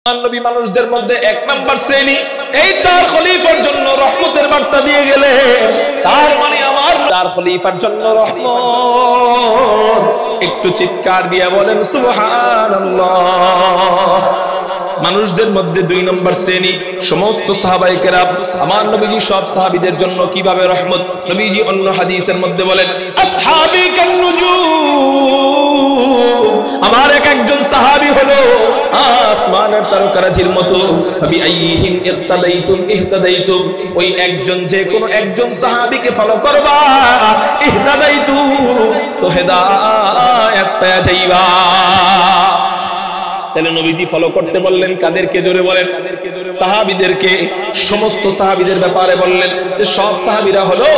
নবী মানুষদের মধ্যে এক নাম্বার শ্রেণী, এই চার খলিফার জন্য রহমতের বার্তা দিয়ে গেলে তার মানে আমার চার খলিফার জন্য রহমত। একটু চিৎকার দিয়ে বলেন সুবহানাল্লাহ। মানুষদের মধ্যে দুই নম্বর শ্রেণী সমস্ত সাহাবায়ে কেরাম। আমার নবীজি সব সাহাবীদের জন্য কিভাবে রহমত, নবীজি অন্য হাদিসের মধ্যে বলেন আসহাবী কান্নুজুম, আমার এক একজন সাহাবী হলো আসমানের তারকারাজির মতো। বিআইহিম ইক্তাদাইতুম ইহতাদাইতুম, ওই একজন যে কোনো একজন সাহাবীকে ফলো করবা ইহতাদাইতু, তো হেদায়েত পেয়ে যাইবা। তাহলে নবীজি ফলো করতে বললেন কাদেরকে? জোরে বলেন। সাহাবীদেরকে। সমস্ত সাহাবীদের ব্যাপারে বললেন যে সব সাহাবীরা হলো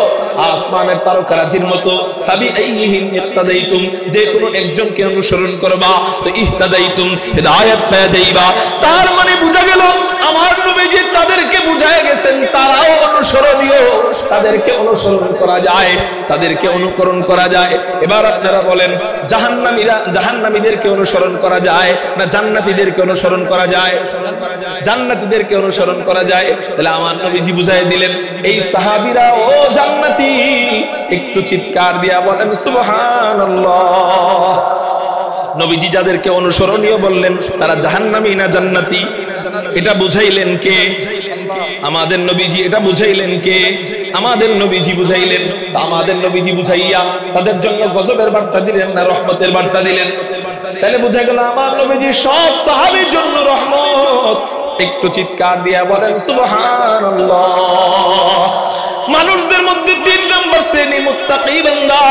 আসমানের তারকারাজির মতো। ফাবিআইহিম ইক্তাদাইতুম, যে কোনো একজনকে অনুসরণ করবা তো ইহতাদাইতুম, হেদায়েত পেয়ে যাইবা। তার মানে বোঝা গেল আমার নবীজি তাদেরকে বুঝায় গেছেন তারাও অনুসরণীয়, তাদেরকে অনুসরণ করা যায়, তাদেরকে অনুকরণ করা যায়। এবার আপনারা বলেন জাহান্নামীদেরকে অনুসরণ করা যায় না জান্নাতীদেরকে অনুসরণ করা যায়? জান্নাতীদেরকে অনুসরণ করা যায়। তাহলে আমার নবীজি বুঝাই দিলেন এই সাহাবীরা ও জান্নাতী। একটু চিৎকার দিয়া বলেন সুবহানাল্লাহ। নবীজি যাদেরকে অনুসরণীয় বললেন তারা জাহান্নামী না জান্নাতী, এটা বুঝাইলেন কে? আমাদের নবীজি। এটা বুঝাইলেন কে? আমাদের নবীজি বুঝাইলেন। আমাদের নবীজি বুঝাইয়া তাদের জন্য গজবের বার্তা দিলেন না রহমতের বার্তা দিলেন? তাহলে বুঝা গেল আমার নবীজি সব সাহাবীর জন্য রহমত। একটু চিৎকার দিয়া বলেন সুবহানাল্লাহ। মানুষদের মধ্যে তিন নম্বর শ্রেণী মুত্তাকি বান্দা,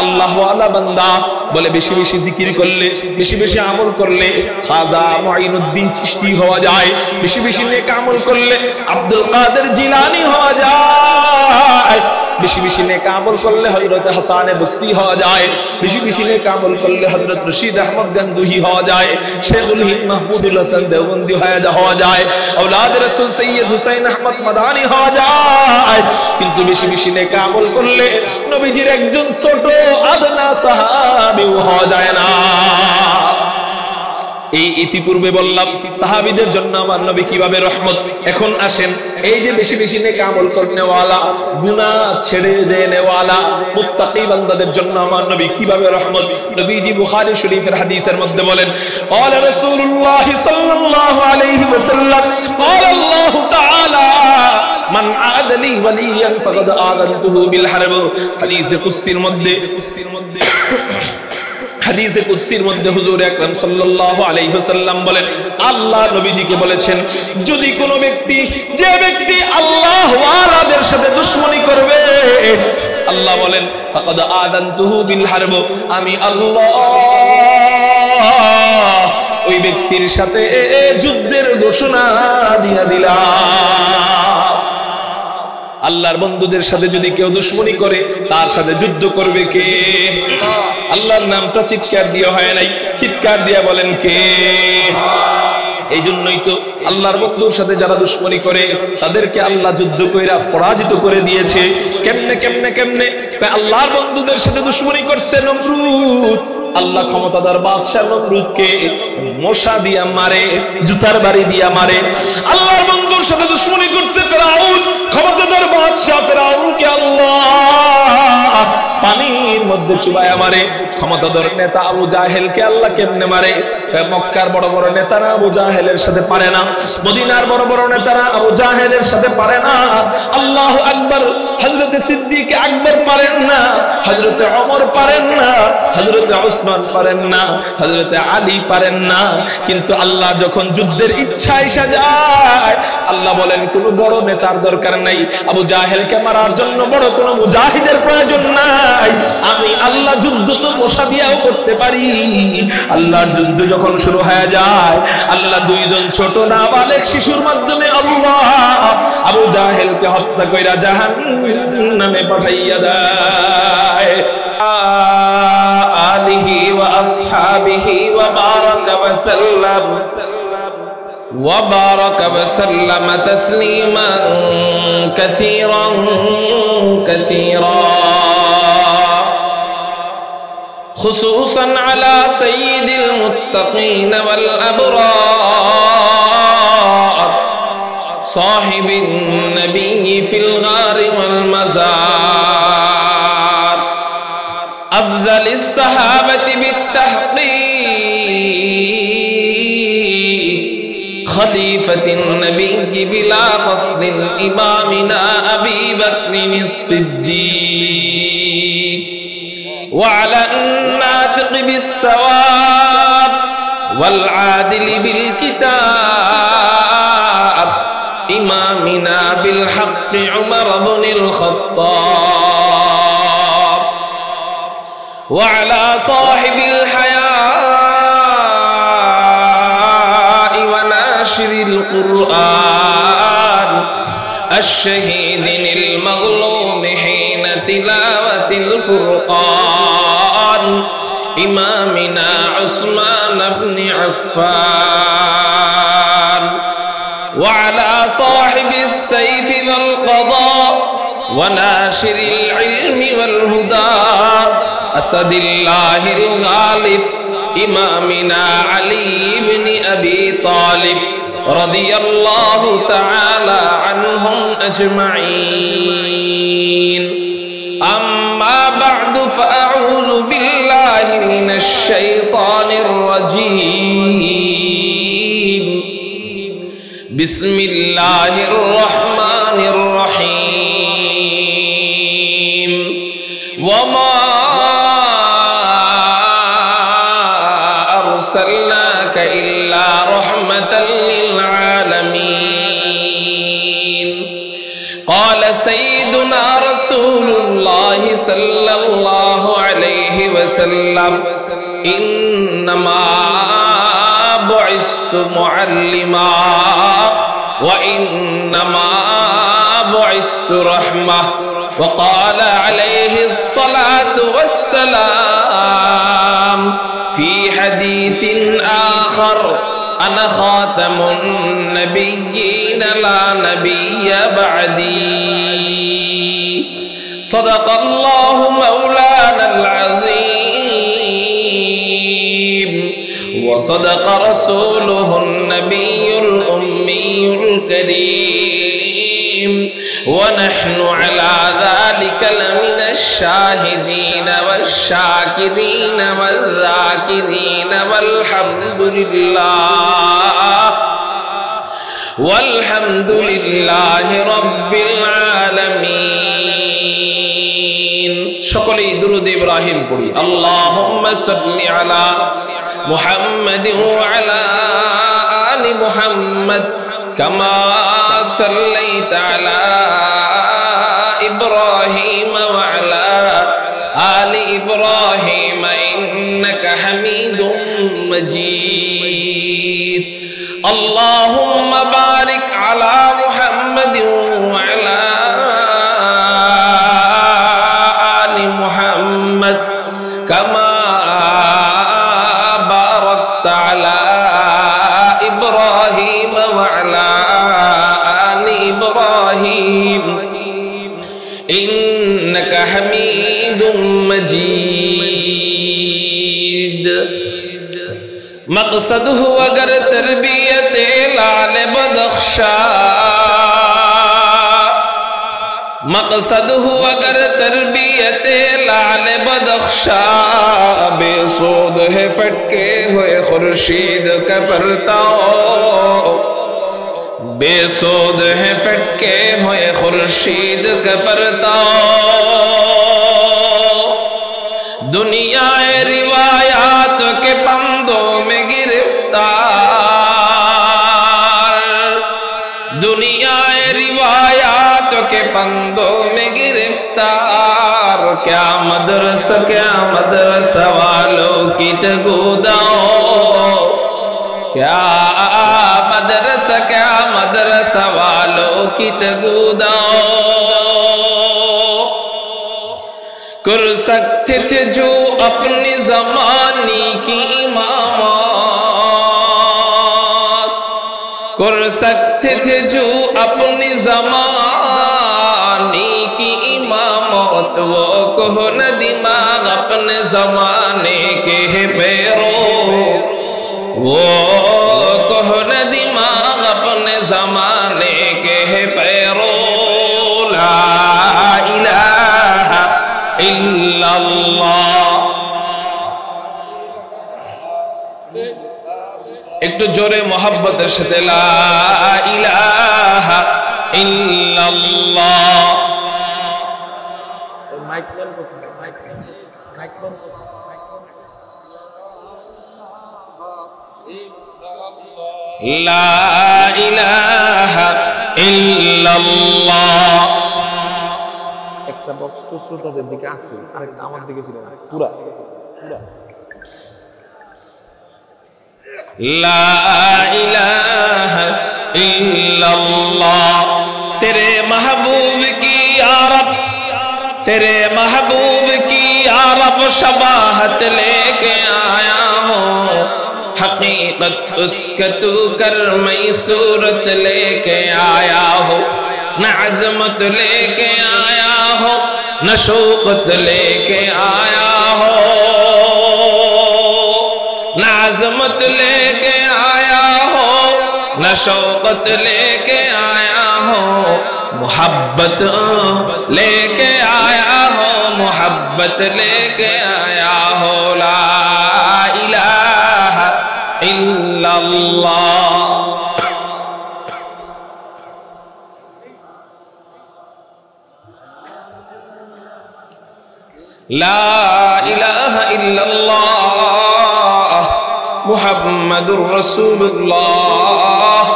আল্লাহ ওয়ালা বান্দা। বলে বেশি বেশি জিকির করলে, বেশি বেশি আমল করলে খাজা মুঈনুদ্দিন চিশতি হওয়া যায়। বেশি বেশি নেক আমল করলে আব্দুল কাদের জিলানী হওয়া যায়। বেশি বেশি নেক আমল করলে হযরত হাসান বসরি হওয়া যায়। বেশি বেশি নেক আমল করলে হযরত রশিদ আহমদ গঙ্গুহি হওয়া যায়। শেখুল হিন্দ মাহমুদুল হাসান দেওবন্দি হওয়া যায়। আওলাদ রাসূল সৈয়দ হুসাইন আহমদ মাদানী হওয়া যায়। কিন্তু বেশি বেশি নেক আমল করলে নবীজির একজন ছোট আদনা সাহাবীও হওয়া যায় না। এই ইতিপূর্বে বললাম সাহাবীদের জন্য আমার নবী কিভাবে রহমত। এখন আসেন এই যে বেশি বেশি নেক আমল করনেওয়ালা, গুনাহ ছেড়ে দেনেওয়ালা মুত্তাকি বান্দাদের জন্য আমার নবী কিভাবে রহমত। নবীজি বুখারী শরীফের হাদিসের মধ্যে বলেন ক্বালা রাসূলুল্লাহ সাল্লাল্লাহু আলাইহি ওয়াসাল্লাম ক্বালা আল্লাহু তাআলা মান আদালি ওয়ালিয়ান ফাকাদ আযানতুহু বিল হারব। হাদিসে কুদসির মধ্যে হাদিসে কুদসির মধ্যে হুজুর আকরাম সাল্লাল্লাহু আলাইহি ওয়াসাল্লাম বলেন, আল্লাহ নবীজিকে বলেছেন যদি কোনো ব্যক্তি, যে ব্যক্তি আল্লাহ ওয়ালাদের সাথে দুশমনি করবে, আল্লাহ বলেন ফাকাদ আযানতুহু বিল হারব, আমি আল্লাহ ওই ব্যক্তির সাথে যুদ্ধের ঘোষণা দিয়ে দিলাম। আল্লাহর বন্ধুদের সাথে যদি কেউ দুশমনি করে তার সাথে যুদ্ধ করবে কে? আল্লাহর নামটা চিৎকার দিয়ে হয় নাই, চিৎকার দিয়ে বলেন কে? এই জন্যই তো আল্লাহর বন্ধুর সাথে যারা দুশমনি করে তাদেরকে আল্লাহ যুদ্ধ কইরা পরাজিত করে দিয়েছে। কেমনে কেমনে কেমনে? আল্লাহর বন্ধুদের সাথে দুশমনি করছে নমরুদ। আল্লাহ ক্ষমতাধর বাদশা নমরুদকে মশা দিয়া মারে, জুতার বাড়ি দিয়া মারে। আল্লাহর বন্ধুর সাথে দুশমনি করছে ফেরাউন, ক্ষমতাধর বাদশা ফেরাউনকে আল্লাহ পানির মধ্যে চুবায়া মারে। ক্ষমতাধর নেতা আবু জাহেলকে আল্লাহ কেমনে মারে? মক্কার বড় বড় নেতারা আবু জাহেলের সাথে পারে না, মদিনার বড় বড় নেতারা আবু জাহেলের সাথে পারে না। আল্লাহু আকবার। হযরতে সিদ্দিক আকবর পারেন না, হযরতে ওমর পারেন না, হযরতে উসমান পারেন না, হযরতে আলী পারেন না। কিন্তু আল্লাহ যখন যুদ্ধের ইচ্ছা এসে যায়, আল্লাহ বলেন কোনো বড় নেতার দরকার নাই, আবু জাহেলকে মারার জন্য বড় কোনো মুজাহিদের প্রয়োজন নাই। আমি আল্লাহ যুদ্ধ তো মশা দিয়েও করতে পারি। আল্লাহর যুদ্ধ যখন শুরু হয়ে যায়, আল্লাহ দুইজন ছোট নাবালেগ শিশুর মাধ্যমে আল্লাহ আবু জাহেলকে হত্যা কইরা জাহান্নামে পাঠাইয়া দেয়। আলিহি ওয়া আসহাবিহি ওয়া বারাকা ওয়া সাল্লাম وبارك وسلم تسليما كثيرا كثيرا खुसूसन अला सय्यिदिल मुत्तक़ीन वल अबरार साहिबिन नबी फिल गार वल मज़ार अफ़ज़लिस सहाबति बित्तहक़ीक़ खलीफतिन नबी बिला फ़स्लिन इमामिना अबी बक्रिनिस सिद्दीक़ वअला अन्नातिक़ बिस्सवाब वल आदिल बिल किताब इमामिना बिल हक़्क़ उमर इब्नुल ख़त्ताब वअला साहिबिल हयाइ व नाशिरिल क़ुरआन अश-शहीदिल मज़लूम हिन तिलावतिल फ़ुरक़ान इमामिना उस्मान इब्न अफ़्फ़ान वअला साहिबिस सैफ़ वल क़दा व नाशिरिल इल्मि वल हुदा असदिल्लाहिल गालिब इमामिना अली इब्न अबी तालिब रदियल्लाहु तआला अन्हुम अजमईन अम्मा बअदु फ़अऊज़ु बिल्लाहि मिनश शैतानिर रजीम बिस्मिल्लाहिर रहमानिर रहीम वमा अरसलनाका इल्ला रहमतल लिल आलमीन क़ाल सय्यिदुना रसूलुल्लाहि सल्लल्लाहु अलैहि वसल्लम इन्नमा बुइस्तु मुअल्लिमा व इन्नमा बुइस्तु रहमा व क़ाल अलैहिस्सलातु वस्सलाम फ़ी हदीसिन आख़र अना ख़ातमुन नबिय्यीन ला नबिय्य बअदी सदक़ल्लाहु मौलानल अज़ीम व सदक़ रसूलुहुन नबियुल उम्मियुल करीम व नहनु अला ज़ालिका लमिनश शाहिदीन वश्शाकिरीन वज़्ज़ाकिरीन वल्हम्दुलिल्लाहि रब्बिल आलमीन। সকলেই দুরূদ ইব্রাহিম পড়ি। আল্লাহুম্মা সাল্লি আলা মুহাম্মাদিন ওয়া আলা আলি মুহাম্মাদ কামা সাল্লাইতা আলা ইব্রাহিম ওয়া আলা আলি ইব্রাহিম ইন্নাকা হামিদুম মাজিদ। আল্লাহুম্মা বারিক আলা মুহাম্মাদিন ওয়া আলা আলি মুহাম্মাদ কামা বারাকতা আলা ইব্রাহিম ওয়া আলা আলি ইব্রাহিম ইন্নাকা হামিদুম মজিদ। मकसद हो अगर तरबियत लाल बदख्शा, मकसद हो अगर तरबियत लाल बदख्शा, बेसूद है फटके हुए खुर्शीद का परताओ, बेसूद है फटके हुए खुर्शीद का परताओ। दुनिया रिवायात के पंदों में गिरफ्तार, दुनिया रिवायात के पंदों में गिरफ्तार। क्या मदरसा वालों की तगुदाओ, क्या मदरसा वालों की तगुदाओ। कर सकते थे जो अपने ज़माने की इमामत, कर सकते थे जो अपने ज़माने की इमामत। वो कहो न दिमाग अपने ज़माने के पैरो, वो कौन दिमाग अपने ज़माने के पैरो, ला इलाहा इल्लल्लाह। একটু জোরে মোহাব্বতের সাথে লা ইলাহা ইল্লাল্লাহ। লা ইলাহা ইল্লাল্লাহ। একটা বক্স তো শ্রোতাদের দিকে আছে, আরেকটা আমার দিকে ছিল না, পুরা লা ইলাহা ইল্লাল্লাহ। तेरे महबूब की यारब, तेरे महबूब की यारब शबाहत लेके आया हो, हकीकत उसका तू कर मैं सूरत लेके आया हो, न अज़मत लेके आया हो न शौकत लेके आया हो, न अज़मत लेके आया हो न शौकत लेके आया हो, मोहब्बत लेके आया हो, मोहब्बत लेके आया हो। ला इलाहा इल्लल्लाह। ला इलाहा इल्लल्लाह मुहम्मदुर रसूलुल्लाह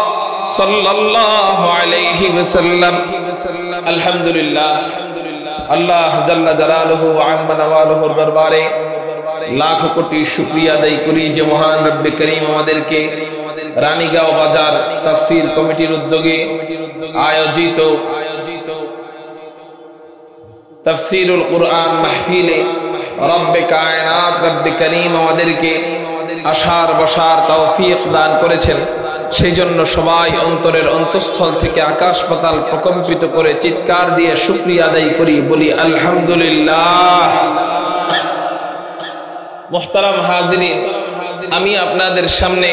सल्लल्लाहु अलैहि वसल्लम। अल्हम्दुलिल्लाह, अल्लाह जल्ला जलालुहु व अम्मा नवालुहुर दरबारे लाख कोटी शुक्रिया আদায় করি যে মহান রব্বে করিম আমাদেরকে রানীগাঁও বাজার তাফসীর কমিটির উদ্যোগে আয়োজিত তাফসীরুল কুরআন মাহফিলে রব্বে কায়নাত রব্বে করিম আমাদেরকে আসার বসার তৌফিক দান করেছেন। সেই জন্য সবাই অন্তরের অন্তঃস্থল থেকে আকাশ পাতাল প্রকম্পিত করে চিৎকার দিয়ে শুকরিয়া আদায় করি, বলি আলহামদুলিল্লাহ। মুহতারাম হাজিরিন, আমি আপনাদের সামনে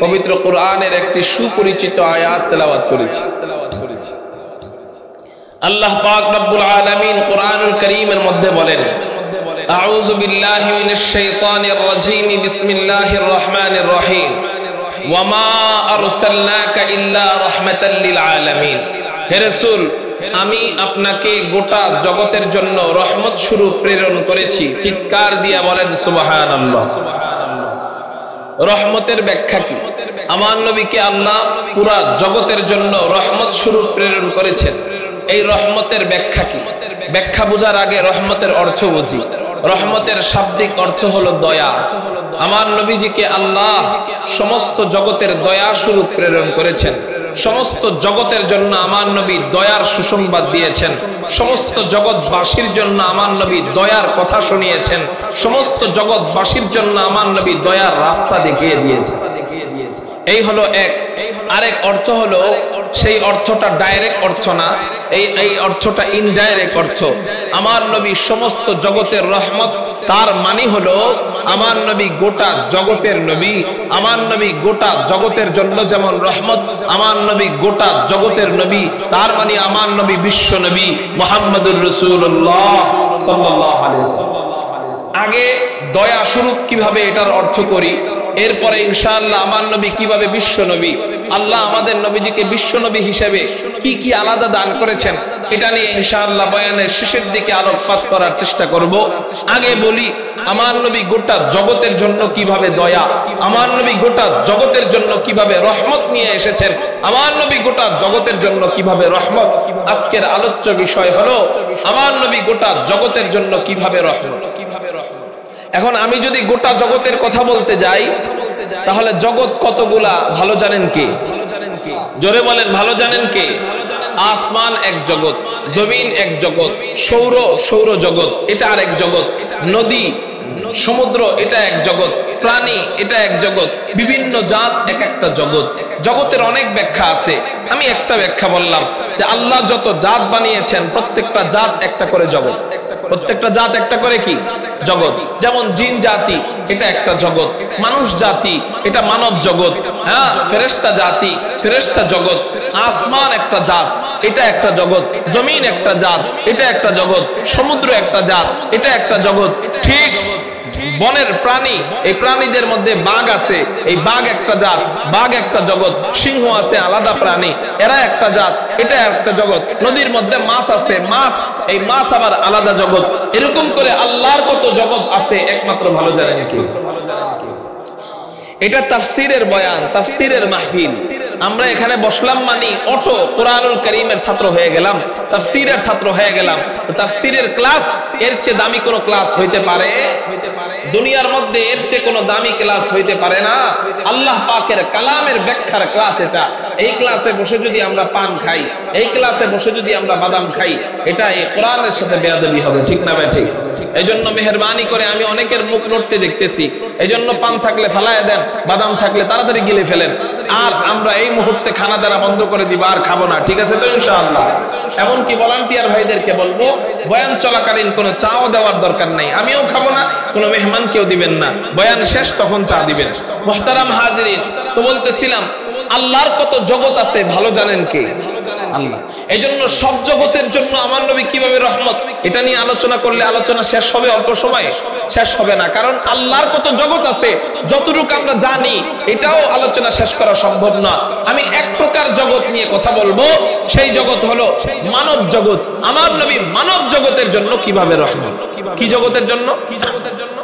পবিত্র কোরআনের একটি সুপরিচিত আয়াত তেলাওয়াত করেছি। আল্লাহ পাক রব্বুল আলামিন কোরআনুল কারীমের মধ্যে বলেন, আউযু বিল্লাহি মিনাশ শাইতানির রাজীম, বিসমিল্লাহির রহমানির রহিম, ওয়া মা আরসালনাকা ইল্লা রাহমাতাল লিল আলামিন। হে রাসূল, আমি আপনাকে গোটা জগতের জন্য রহমত স্বরূপ প্রেরণ করেছি। চিৎকার দিয়ে বলেন সুবহানাল্লাহ। রহমতের ব্যাখ্যা কি? আমার নবীকে আল্লাহ পুরা জগতের জন্য রহমত স্বরূপ প্রেরণ করেছেন। এই রহমতের ব্যাখ্যা কি? ব্যাখ্যা বোঝার আগে রহমতের অর্থ বুঝি। রহমতের শাব্দিক অর্থ হলো দয়া। আমার নবীজিকে আল্লাহ সমস্ত জগতের দয়া স্বরূপ প্রেরণ করেছেন। সমস্ত জগতের জন্য আমার নবী দয়ার সুসংবাদ দিয়েছেন। সমস্ত জগৎবাসীর জন্য আমার নবী দয়ার কথা শুনিয়েছেন। সমস্ত জগৎবাসীর জন্য আমার নবী দয়ার রাস্তা দেখিয়ে দিয়েছেন। এই হলো এক। আরেক অর্থ হলো, সেই অর্থটা ডাইরেক্ট অর্থ না, এই অর্থটা ইনডাইরেক্ট অর্থ। আমার নবী সমস্ত জগতের রহমত, তার মানে হলো আমার নবী গোটা জগতের নবী। আমার নবী গোটা জগতের জন্য যেমন রহমত, আমার নবী গোটা জগতের নবী, তার মানে আমার নবী বিশ্ব নবী মুহাম্মদুর রাসূলুল্লাহ সাল্লাল্লাহু আলাইহি ওয়াসাল্লাম। আগে দয়া স্বরূপ কিভাবে এটার অর্থ করি, এরপরে ইনশাআল্লাহ আমার নবী কিভাবে বিশ্ব নবী, আল্লাহ আমাদের নবীজিকে বিশ্ব নবী হিসেবে কি কি আলাদা দান করেছেন, এটা নিয়ে ইনশাআল্লাহ বয়ানের শেষের দিকে আলোকপাত করার চেষ্টা করব। আগে বলি, আমার নবী গোটা জগতের জন্য কিভাবে দয়া, আমার নবী গোটা জগতের জন্য কিভাবে রহমত নিয়ে এসেছেন, আমার নবী গোটা জগতের জন্য কিভাবে রহমত। আজকের আলোচ্য বিষয় হলো আমার নবী গোটা জগতের জন্য কিভাবে রহমত। এখন আমি যদি গোটা জগতের কথা বলতে যাই, তাহলে জগৎ কতগুলা ভালো জানেন কে? জোরে বলেন, ভালো জানেন কে? আসমান এক জগৎ, জমিন এক জগৎ, সৌর জগৎ এটা আর এক জগৎ, নদী সমুদ্র এটা এক জগৎ, প্রাণী এটা এক জগৎ, বিভিন্ন জাত এক একটা জগৎ। জগতের অনেক ব্যাখ্যা আছে, আমি একটা ব্যাখ্যা বললাম যে আল্লাহ যত জাত বানিয়েছেন প্রত্যেকটা জাত একটা করে জগৎ, প্রত্যেকটা জাত একটা করে কি জগৎ। যেমন জিন জাতি এটা একটা জগৎ, মানুষ জাতি এটা মানব জগৎ, হ্যাঁ, ফেরেশতা জাতি ফেরেশতা জগৎ, আসমান একটা জাত এটা একটা জগৎ, জমিন একটা জাত এটা একটা জগৎ, সমুদ্র একটা জাত এটা একটা জগৎ। ঠিক বনের প্রাণী, এই প্রাণীদের মধ্যে বাঘ আছে, এই বাঘ একটা জাত, বাঘ একটা জগৎ। সিংহ আছে আলাদা প্রাণী, এরা একটা জাত, এটা একটা জগৎ। নদীর মধ্যে মাছ আছে, মাছ, এই মাছ আবার আলাদা জগৎ। এরকম করে আল্লাহর কত জগৎ আছে একমাত্র ভালো জানেন কেউ। এটা তাফসীরের বয়ান, তাফসীরের মাহফিল। আমরা এখানে বসলাম মানে অটো কোরআনুল কারীমের ছাত্র হয়ে গেলাম, তাফসীরের ছাত্র হয়ে গেলাম। তাফসীরের ক্লাস এর চেয়ে দামি কোনো ক্লাস হইতে পারে? দুনিয়ার মধ্যে এর চেয়ে কোনো দামি ক্লাস হইতে পারে না। আল্লাহ পাকের কালামের ব্যাখ্যার ক্লাস এটা। এই ক্লাসে বসে যদি আমরা পান খাই, এই ক্লাসে বসে যদি আমরা বাদাম খাই, এটা এই কোরআনের সাথে বেয়াদবি হবে, ঠিক না ভাই? ঠিক। এই জন্য মেহেরবানি করে, আমি অনেকের মুখ নড়তে দেখতেছি, এই জন্য পান থাকলে ফালায় দেন, বাদাম থাকলে তাড়াতাড়ি গিলে ফেলেন। আর আমরা এই মুহূর্তে খানা দ্বারা বন্ধ করে দিব, আর খাবো না, ঠিক আছে তো ইনশাআল্লাহ? এমনকি ভলান্টিয়ার ভাইদেরকে বলবো, বয়ান চলাকালীন কোনো চাও দেওয়ার দরকার নাই, আমিও খাবো না, কোনো মেহমান কেউ দিবেন না, বয়ান শেষ তখন চা দিবেন। মুহতারাম হাজিরিন, তো বলতেছিলাম আল্লাহর কত জগৎ আছে ভালো জানেন কে? আল্লাহ। এই জন্য সব জগতের জন্য আমার নবী কিভাবে রহমত, এটা নিয়ে আলোচনা করলে আলোচনা শেষ হবে অল্প সময়ে, শেষ হবে না। কারণ আল্লাহর কত জগৎ আছে, যতটুকু আমরা জানি এটাও আলোচনা শেষ করা সম্ভব না। আমি এক প্রকার জগৎ নিয়ে কথা বলবো, সেই জগৎ হলো মানব জগৎ। আমার নবী মানব জগতের জন্য কিভাবে রহমত, কি জগতের জন্য? কি জগতের জন্য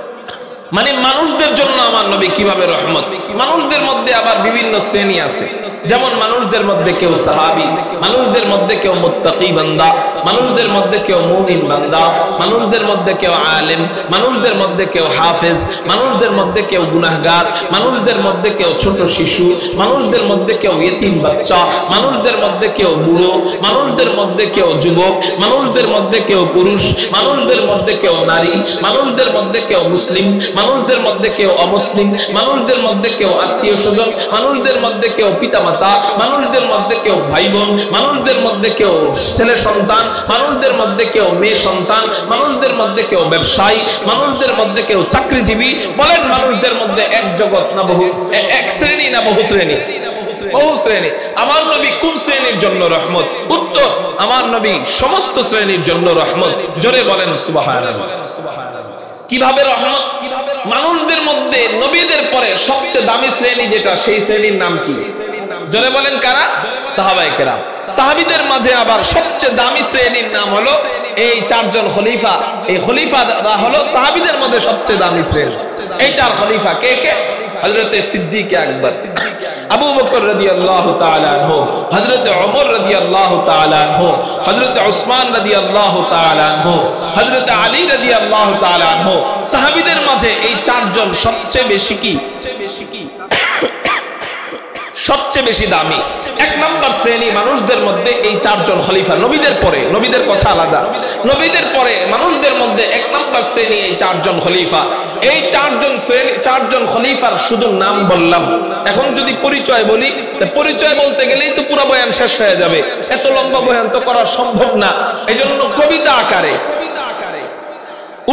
মানে মানুষদের জন্য আমার নবী কিভাবে রহমত। মানুষদের মধ্যে আবার বিভিন্ন শ্রেণী আছে, যেমন মানুষদের মধ্যে কেউ সাহাবী, মানুষদের মধ্যে কেউ মুত্তাকি বান্দা, মানুষদের মধ্যে কেউ মুমিন বান্দা, মানুষদের মধ্যে কেউ আলেম, মানুষদের মধ্যে কেউ হাফেজ, মানুষদের মধ্যে কেউ গুনাহগার, মানুষদের মধ্যে কেউ ছোট শিশু, মানুষদের মধ্যে কেউ ইতিম বাচ্চা, মানুষদের মধ্যে কেউ বুড়ো, মানুষদের মধ্যে কেউ যুবক, মানুষদের মধ্যে কেউ পুরুষ, মানুষদের মধ্যে কেউ নারী, মানুষদের মধ্যে কেউ মুসলিম, মানুষদের মধ্যে কেউ অমুসলিম, মানুষদের মধ্যে কেউ আত্মীয় স্বজন, মানুষদের মধ্যে কেউ পিতামাতা, মানুষদের মধ্যে কেউ ভাই বোন, মানুষদের মধ্যে কেউ ছেলে সন্তান, মানুষদের মধ্যে কেউ মেয়ে সন্তান, মানুষদের মধ্যে কেউ ব্যবসায়ী, মানুষদের মধ্যে কেউ চাকরিজীবী। বলেন মানুষদের মধ্যে এক জগৎ না বহু, এক শ্রেণী না বহু শ্রেণী? বহু শ্রেণী। আমার নবী কোন শ্রেণীর জন্য রহমত? উত্তর, আমার নবী সমস্ত শ্রেণীর জন্য রহমত। জোরে বলেন সুবহানাল্লাহ। কিভাবে রহমত? মানুষদের মধ্যে নবীদের পরে সবচেয়ে দামি শ্রেণী যেটা, সেই শ্রেণীর নাম কি? জোরে বলেন কারা? সাহাবায়ে কেরাম। সাহাবীদের মাঝে আবার সবচেয়ে দামি শ্রেণীর নাম হলো এই চারজন খলিফা। এই খলিফারা হলো সাহাবীদের মধ্যে সবচেয়ে দামি শ্রেণী। এই চার খলিফা কে কে? হযরতে সিদ্দিক আকবর, আবু বকর রাদিয়াল্লাহু তাআলা আনহু, হযরতে ওমর রাদিয়াল্লাহু তাআলা আনহু, হযরতে উসমান রাদিয়াল্লাহু তাআলা আনহু, হযরতে আলী রাদিয়াল্লাহু তাআলা আনহু। সাহাবীদের মাঝে এই চারজন সবচেয়ে বেশি কি? সবচেয়ে বেশি দামি। এক নম্বর শ্রেণী মানুষদের মধ্যে এই চারজন খলিফা। নবীদের পরে, নবীদের কথা আলাদা, নবীদের পরে মানুষদের মধ্যে এক নম্বর শ্রেণী এই চারজন খলিফা। এই চারজন শ্রেণী, চারজন খলিফার শুধু নাম বললাম। এখন যদি পরিচয় বলি, পরিচয় বলতে গেলেই তো পুরো বয়ান শেষ হয়ে যাবে, এত লম্বা বয়ান তো করা সম্ভব না। এই জন্য কবিতা আকারে,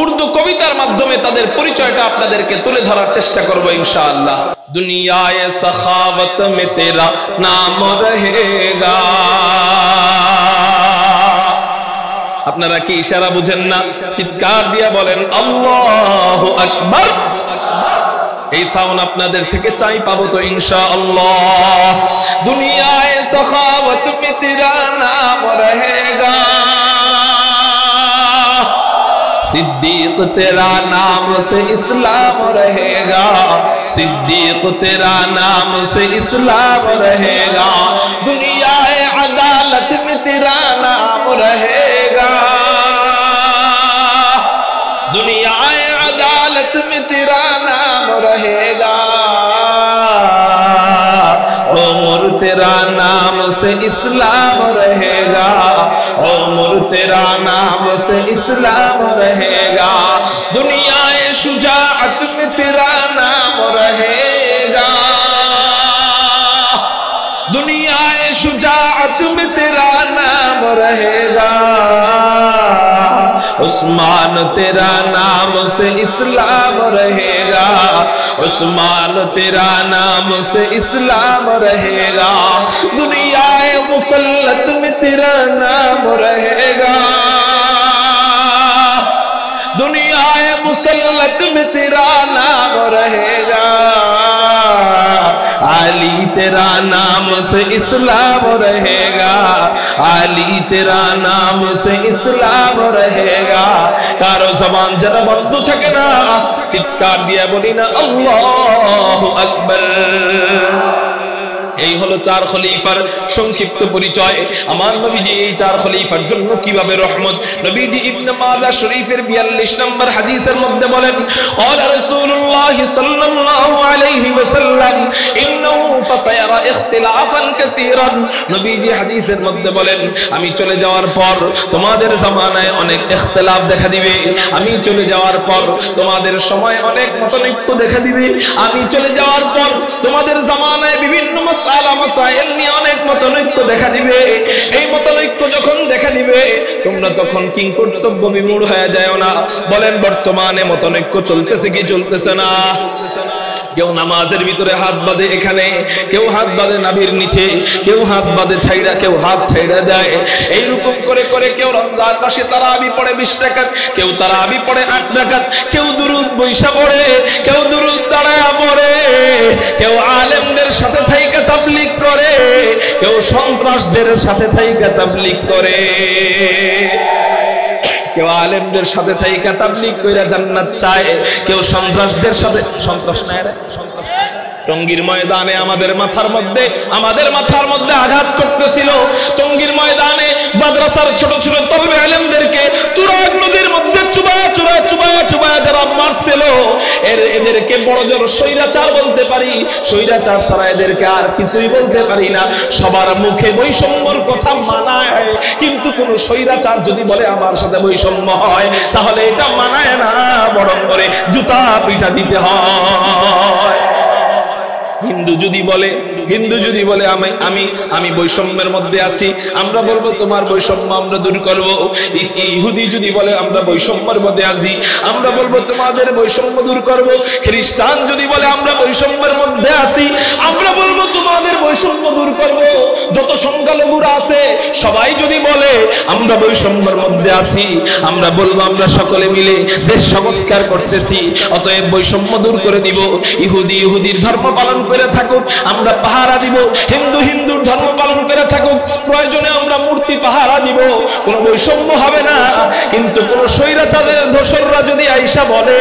উর্দু কবিতার মাধ্যমে তাদের পরিচয়টা আপনাদেরকে তুলে ধরার চেষ্টা করবো ইনশাআল্লাহ। দুনিয়ায়ে সখাওয়াত মে তেরা নাম রহেগা। আপনারা কি ইশারা বুঝেন না? চিৎকার দিয়ে বলেন আল্লাহু আকবার। এই সাউন্ড আপনাদের থেকে চাই, পাবো তো ইনশাআল্লাহ। দুনিয়ায়ে সখাওয়াত মে তেরা নাম রহেগা, सिद्दीक तेरा नाम से इस्लाम रहेगा, सिद्दीक तेरा नाम से इस्लाम रहेगा, दुनिया अदालत में तेरा नाम रहेगा, दुनिया अदालत में तेरा नाम रहेगा, उम्र तेरा नाम से इस्लाम रहेगा, उम्र तेरा नाम से इस्लाम रहेगा, दुनिया शुजाअत में तेरा नाम रहेगा, दुनिया शुजाअत में तेरा नाम रहेगा, उस्मान तेरा नाम से इस्लाम रहेगा, उस्मान तेरा नाम से इस्लाम रहेगा, दुनियाए मुसल्लत में तेरा नाम रहेगा, दुनियाए मुसल्लत में तेरा नाम रहेगा, अली तेरा नाम से इस्लाम रहेगा, अली तेरा नाम से इस्लाम रहेगा। कारो जबान जरा बंद থাকে না, চিৎকার দিয়ে বলি না আল্লাহু আকবার। এই হলো চার খলিফার সংক্ষিপ্ত পরিচয়। আমার নবীজি এই চার খলিফার জন্য কিভাবে রহমত। নবীজি ইবনে মাজাহ শরীফের 42 নম্বর হাদিসের মধ্যে বলেন, ক্বালা রাসূলুল্লাহ সাল্লাল্লাহু আলাইহি ওয়াসাল্লাম ইন্নাহু ফাসায়ারা ইখতিলাফান কাসীরান। নবীজি হাদিসের মধ্যে বলেন, আমি চলে যাওয়ার পর তোমাদের জামানায় অনেক ইখতিলাফ দেখা দিবে, আমি চলে যাওয়ার পর তোমাদের সময় অনেক মতানৈক্য দেখা দিবে, আমি চলে যাওয়ার পর তোমাদের জামানায় বিভিন্ন মাসাইল নিয়ে অনেক মতানৈক্য দেখা দিবে। এই মতানৈক্য যখন দেখা দিবে তোমরা তখন কিংকর্তব্য বিমূঢ় হয়ে যায় না। বলেন বর্তমানে মতানৈক্য চলতেছে কি চলতেছে না? কেউ নামাজের ভিতরে হাত বাঁধে এখানে, কেউ হাত বাঁধে নাভির নিচে, কেউ হাত বাঁধে ছাইড়া, কেউ হাত ছাইড়া দেয়। এইরকম করে করে কেউ রমজান মাসে তারাবি পড়ে 20 রাকাত, কেউ তারাবি পড়ে 8 রাকাত, কেউ দুরুদ বৈশা পড়ে, কেউ দুরুদ দাঁড়ায়া পড়ে, কেউ আলেমদের সাথে থাইকা তাবলীগ করে, কেউ সন্ত্রাসদের সাথে থাইকা তাবলীগ করে, কেউ আলেমদের সাথে থাইকা তাবলীগ কইরা জান্নাত চায়, কেউ সন্ত্রাসদের সাথে। সন্ত্রাস না রে, টঙ্গীর ময়দানে আমাদের মাথার মধ্যে আঘাত করতেছিল। টঙ্গীর ময়দানে মাদ্রাসার ছোট ছোট তলবে আলেমদেরকে তুরাগ নদীর মধ্যে চুবায়া যারা মারছিল, এদেরকে বড় জোর স্বৈরাচার বলতে পারি, স্বৈরাচার ছাড়া এদেরকে আর কিছুই বলতে পারি না। সবার মুখে বৈষম্যর কথা মানায়, কিন্তু কোন স্বৈরাচার যদি বলে আমার সাথে বৈষম্য হয়, তাহলে এটা মানায় না, বরং করে জুতা পিটা দিতে হয়। হিন্দু যদি বলে আমি বৈষম্যের মধ্যে আছি, আমরা বলবো তোমার বৈষম্য আমরা দূর করব। ইহুদি যদি বলে আমরা বৈষম্যের মধ্যে আছি, আমরা বলবো তোমাদের বৈষম্য দূর করব। খ্রিস্টান যদি বলে আমরা বৈষম্যের মধ্যে আছি, আমরা বলবো তোমাদের বৈষম্য দূর করব। যত সংখ্যালঘুরা আছে সবাই যদি বলে আমরা বৈষম্যের মধ্যে আছি, আমরা বলবো আমরা সকলে মিলে দেশ সংস্কার করতেছি, অতএব বৈষম্য দূর করে দিব। ইহুদির ধর্ম পালন করে থাকুক, আমরা পাহারা দিব। হিন্দুর ধর্ম পালন করে থাকুক, প্রয়োজনে আমরা মূর্তি পাহারা দিব, কোনো বৈষম্য হবে না। কিন্তু কোন স্বৈরাচারের দোসররা যদি আইসা বলে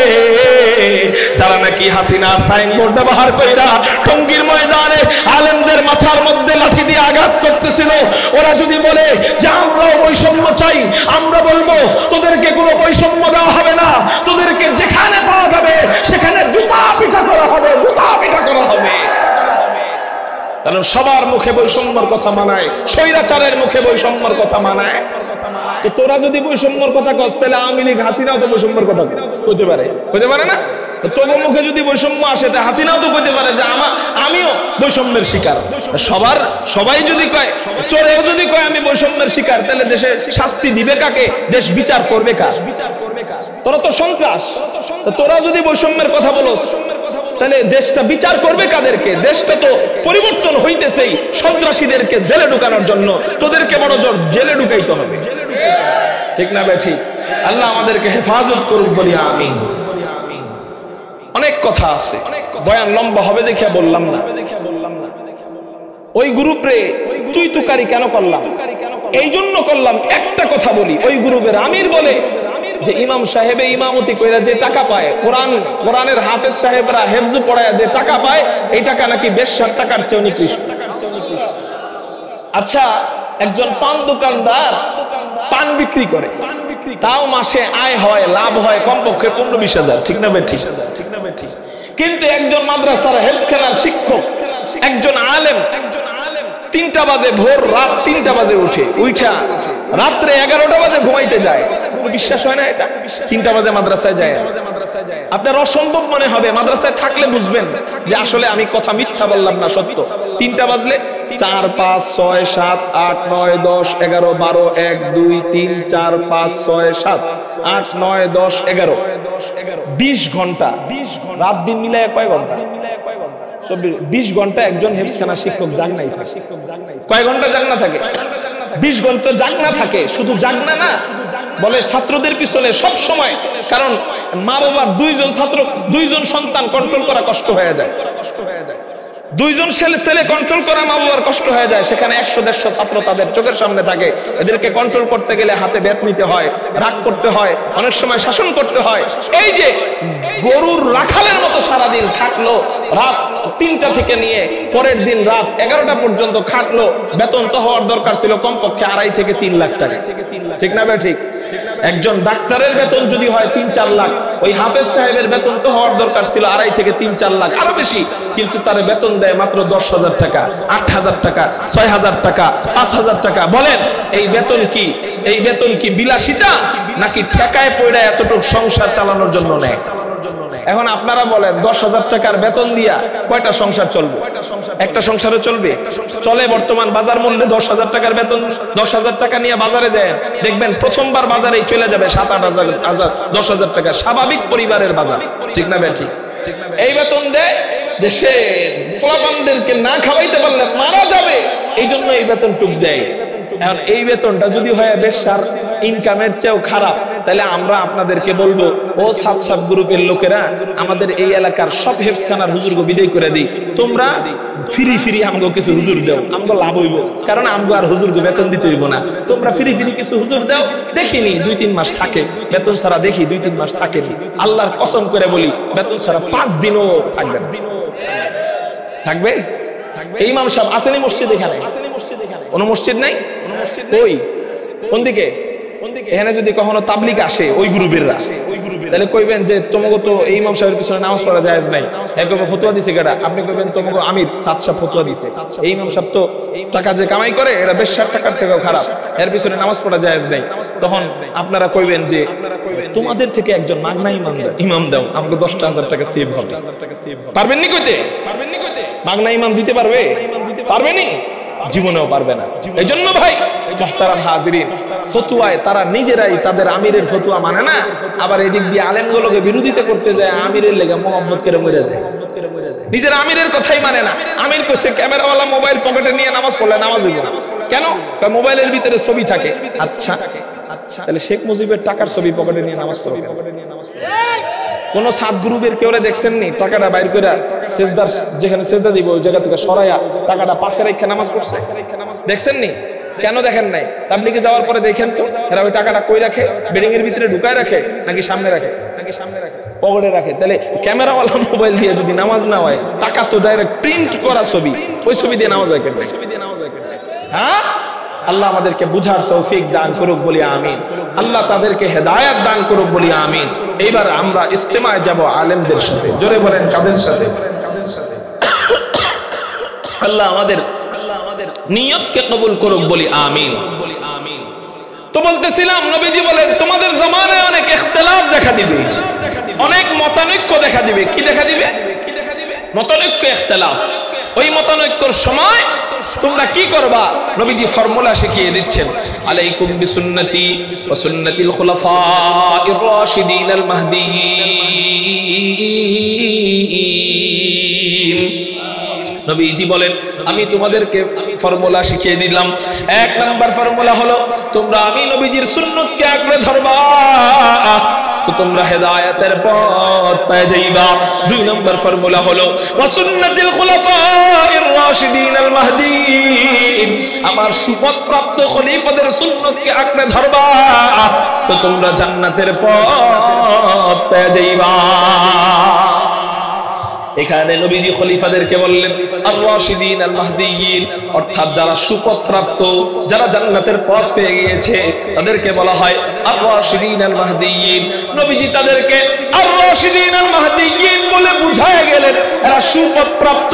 যারা নাকি হাসিনা সাইনবোর্ড ব্যবহার কইরা টঙ্গীর ময়দানে আলেমদের মাথার মধ্যে লাঠি দিয়ে আঘাত করতেছিল, ওরা যদি বলে যে আমরাও বৈষম্য চাই, আমরা বলবো তোদেরকে কোনো বৈষম্য দেওয়া হবে না, তোদেরকে যেখানে পাওয়া যাবে সেখানে জুতা পিটা করা হবে। কারণ সবার মুখে বৈষম্যর কথা মানায়, স্বৈরাচারের মুখে বৈষম্যর কথা মানায়। তো তোরা যদি বৈষম্যর কথা কস, তাহলে আওয়ামী লীগ হাসিনাও তো বৈষম্যর কথা হতে পারে না? তোর মুখে যদি বৈষম্য আসে, তা হাসিনাও তো কইতে পারে যে আমিও বৈষম্যের শিকার। সবাই যদি কয়, চোরেও যদি কয় আমি বৈষম্যের শিকার, তাহলে দেশে শাস্তি দিবে কাকে? দেশ বিচার করবে কার? তোরা তো সন্ত্রাস। তোরা যদি বৈষম্যের কথা বলস, তাহলে দেশটা বিচার করবে কাদেরকে? দেশটা তো পরিবর্তন হইতেছেই সন্ত্রাসীদেরকে জেলে ঢুকানোর জন্য। তোদেরকে বড় জোর জেলে ঢুকাইতে হবে, ঠিক না ভাই? ঠিক। আল্লাহ আমাদেরকে হেফাজত করুক, বলি আমিন। অনেক কথা আছে, বয়ান লম্বা হবে দেখে বললাম না। ওই গ্রুপে তুই তুকারি কেন করলাম? এই জন্য করলাম, একটা কথা বলি। ওই গ্রুপের আমির বলে যে ইমাম সাহেবে ইমামতি কইরা যে টাকা পায়, কোরআনের হাফেজ সাহেবরা হেফজু পড়ায় যে টাকা পায়, এই টাকা নাকি বেশ্যার টাকার চেয়ে নিকৃষ্ট। আচ্ছা, একজন পান দোকানদার পান বিক্রি করে, তাও মাসে আয় হয়, লাভ হয় কমপক্ষে 15-20 হাজার, ঠিক না ভাই? ঠিক। কিন্তু একজন মাদ্রাসার হেফজখানার শিক্ষক, একজন আলেম 3টা বাজে, ভোর রাত 3টা বাজে উঠা রাত্রে 11টা বাজে ঘুমাইতে যায়, বিশ্বাস হয় না এটা? 3টা বাজে মাদ্রাসায় যায়। আপনার অসম্ভব মনে হবে, মাদ্রাসায় থাকলে বুঝবেন যে আসলে আমি কথা মিথ্যা বললাম না, সত্য। 3টা বাজলে 4 5 6 7 8 9 10 11 12 1 2 3 4 5 6 7 8 9 10 11 20 ঘন্টা। রাত দিন মিলায় কয় ঘন্টা? 20 ঘন্টা একজন হেফজখানা শিক্ষক জাগনাই থাকে। কয় ঘন্টা জাগনা থাকে? 20 ঘন্টা জাগনা থাকে। শুধু জাগনা না, বলে ছাত্রদের পিছনে সব সময়, কারণ মা বাবার 2জন ছাত্র, 2জন সন্তান কন্ট্রোল করা কষ্ট হয়ে যায়। 2জন ছেলে কন্ট্রোল করা মা বাবার কষ্ট হয়ে যায়। সেখানে 100-150 ছাত্র তাদের চোখের সামনে থাকে। এদেরকে কন্ট্রোল করতে গেলে হাতে ব্যাট নিতে হয়, রাগ করতে হয়, অনেক সময় শাসন করতে হয়। এই যে গরুর রাখালের মতো সারাদিন খাটলো, রাত 3টা থেকে নিয়ে পরের দিন রাত 11টা পর্যন্ত খাটলো। বেতন তো হওয়ার দরকার ছিল কমপক্ষে 2.5 থেকে 3 লাখ টাকা, ঠিক না ভাই? ঠিক। একজন ডাক্তারের বেতন যদি হয় 3-4 লাখ, ওই হাফেজ সাহেবের বেতন তো হওয়ার দরকার ছিল 2.5 থেকে 3-4 লাখ, আরো বেশি। কিন্তু তার বেতন দেয় মাত্র 10,000 টাকা, 8,000 টাকা, 6,000 টাকা, 5,000 টাকা। বলেন এই বেতন কি? এই বেতন কি বিলাসিতা নাকি ঠেকায় পড়ে এতটুকু সংসার চালানোর জন্য নেয়? এখন আপনারা বলেন 10,000 টাকার বেতন দিয়া কয়টা সংসার চলবে? একটা সংসারে চলবে? চলে বর্তমান বাজার মূল্যে 10,000 টাকার বেতন। 10,000 টাকা নিয়ে বাজারে যায়, দেখবেন প্রথমবার বাজারেই চলে যাবে 7-8 10,000 টাকা। স্বাভাবিক পরিবারের বাজার, ঠিক না বেটি? এই বেতন দেয় যে সে পোলাপানদেরকে না খাওয়াইতে পারলে মারা যাবে, এই জন্য এই বেতন টুক দেয়। এখন এই বেতনটা যদি হয় বেশ্যার ইনকামের চেয়েও খারাপ, তাহলে আমরা আপনাদেরকে বলবো, ও সাত গ্রুপের লোকেরা, আমাদের এই এলাকার সব হেফজখানার হুজুরকে বিদায় করে দিই, তোমরা ফ্রি আমগো কিছু হুজুর দাও, আমগো লাভ হইব, কারণ আমগো আর হুজুরকে বেতন দিতে হইব না। তোমরা ফ্রি কিছু হুজুর দাও, দেখিনি 2-3 মাস থাকে, বেতন ছাড়া দেখি 2-3 মাস থাকেনি। আল্লাহর কসম করে বলি, বেতন ছাড়া 5 দিনও থাকবে। থাকবে? এই ইমাম সাহেব আসেনি মসজিদ? এখানে কোনো মসজিদ নাই? ওই কোন দিকে? এখানে যদি কখনো তাবলিগ আসে ওই গ্রুপের, তাহলে কইবেন যে তোমাকে তো এই ইমাম সাহেবের পিছনে নামাজ পড়া জায়েজ নাই। এরকম ফতোয়া দিছে কেডা? আপনি কইবেন তোমাকে আমির সাতশা ফতোয়া দিছে। এই ইমাম সাহেব তো টাকা যে কামাই করে, এরা বেশ্যার টাকার থেকেও খারাপ, এর পিছনে নামাজ পড়া জায়েজ নাই। তখন আপনারা কইবেন যে তোমাদের থেকে একজন মাগনা ইমাম দাও, আমাকে 10,000 টাকা সেভ হবে। পারবেন নি কইতে? মাগনা ইমাম দিতে পারবে? পারবেনি? জীবনেও পারবে না। এই জন্য ভাই মুহতারাম হাজিরিন, ফতুয়ায় তারা নিজেরাই তাদের আমিরের ফতুয়া মানে না, আবার এদিক দিয়ে আলেমগুলোকে বিরোধিতা করতে যায়, আমিরের লেগে মোহাম্মদ করে মরে যায়। নিজের আমিরের কথাই মানে না। আমির কইছে ক্যামেরাওয়ালা মোবাইল পকেটে নিয়ে নামাজ পড়লে নামাজ হইব না। কেন? মোবাইলের ভিতরে ছবি থাকে। আচ্ছা, তাহলে শেখ মুজিবের টাকার ছবি পকেটে নিয়ে নামাজ পড়ে? কোন সাত গ্রুপের কেউ দেখছেন নি টাকাটা বাইর করে সেজদার যেখানে সেজদা দিব ওই জায়গা থেকে সরাইয়া টাকাটা পাশে রেখে নামাজ পড়ছে? দেখছেন নি? কেন দেখেন নাই? তাবলিগে যাওয়ার পরে দেখেন তো এরা ওই টাকাটা কই রাখে? বেডিং এর ভিতরে ঢুকায় রাখে নাকি সামনে রাখে? পকেটে রাখে। তাহলে ক্যামেরাওয়ালা মোবাইল দিয়ে যদি নামাজ না হয়, টাকা তো ডাইরেক্ট প্রিন্ট করা ছবি, ওই ছবি দিয়ে নামাজ হয় কেন? হ্যাঁ, আল্লাহ আমাদেরকে বুঝার তৌফিক দান করুক বলি আমিন। আল্লাহ তাদেরকে হেদায়েত দান করুক বলি আমিন। এইবার আমরা ইস্তেমায় যাব আলেমদের সাথে। জোরে বলেন কাদের সাথে? আল্লাহ আমাদের নিয়তকে কবুল করুক বলি আমিন। তো বলতেছিলাম, নবীজি বলেন তোমাদের জামানায় অনেক ইখতিলাফ দেখা দিবে, অনেক মতানৈক্য দেখা দিবে। কি দেখা দিবে? মতানৈক্য, ইখতিলাফ। ওই মতানৈক্যর সময় তোমরা কি করবা? নবীজি ফর্মুলা শিখিয়ে দিচ্ছেন, আলাইকুম বিসুন্নতি ওয়া সুন্নাতিল খুলাফাইর রাশিদিনাল মাহদিয়িন। নবীজি বলেন আমি তোমাদেরকে ফর্মুলা শিখিয়ে দিলাম। 1 নাম্বার ফর্মুলা হলো তোমরা আমি নবীজির সুন্নতকে আঁকড়ে ধরবা, তো তোমরা হেদায়েতের পথ পেয়ে যাইবা। 2 নম্বর ফর্মুলা হলো ওয়া সুন্নাতিল খুলাফাইর রাশিদিনাল মাহদিয়িন, আমার সুপথপ্রাপ্ত খলিফাদের সুন্নতকে আঁকড়ে ধরবা, তো তোমরা জান্নাতের পথ পেয়ে যাইবা। এখানে নবীজি খলিফাদেরকে বললেন আর রাশিদিন আল মাহদিয়িন, অর্থাৎ যারা সুপথপ্রাপ্ত, যারা জান্নাতের পথ পেয়ে গিয়েছে তাদেরকে বলা হয় আর রাশিদিন আল মাহদিয়িন। নবীজি তাদেরকে আর রাশিদিন আল মাহদিয়িন বলে বুঝায় গেলেন এরা সুপথপ্রাপ্ত।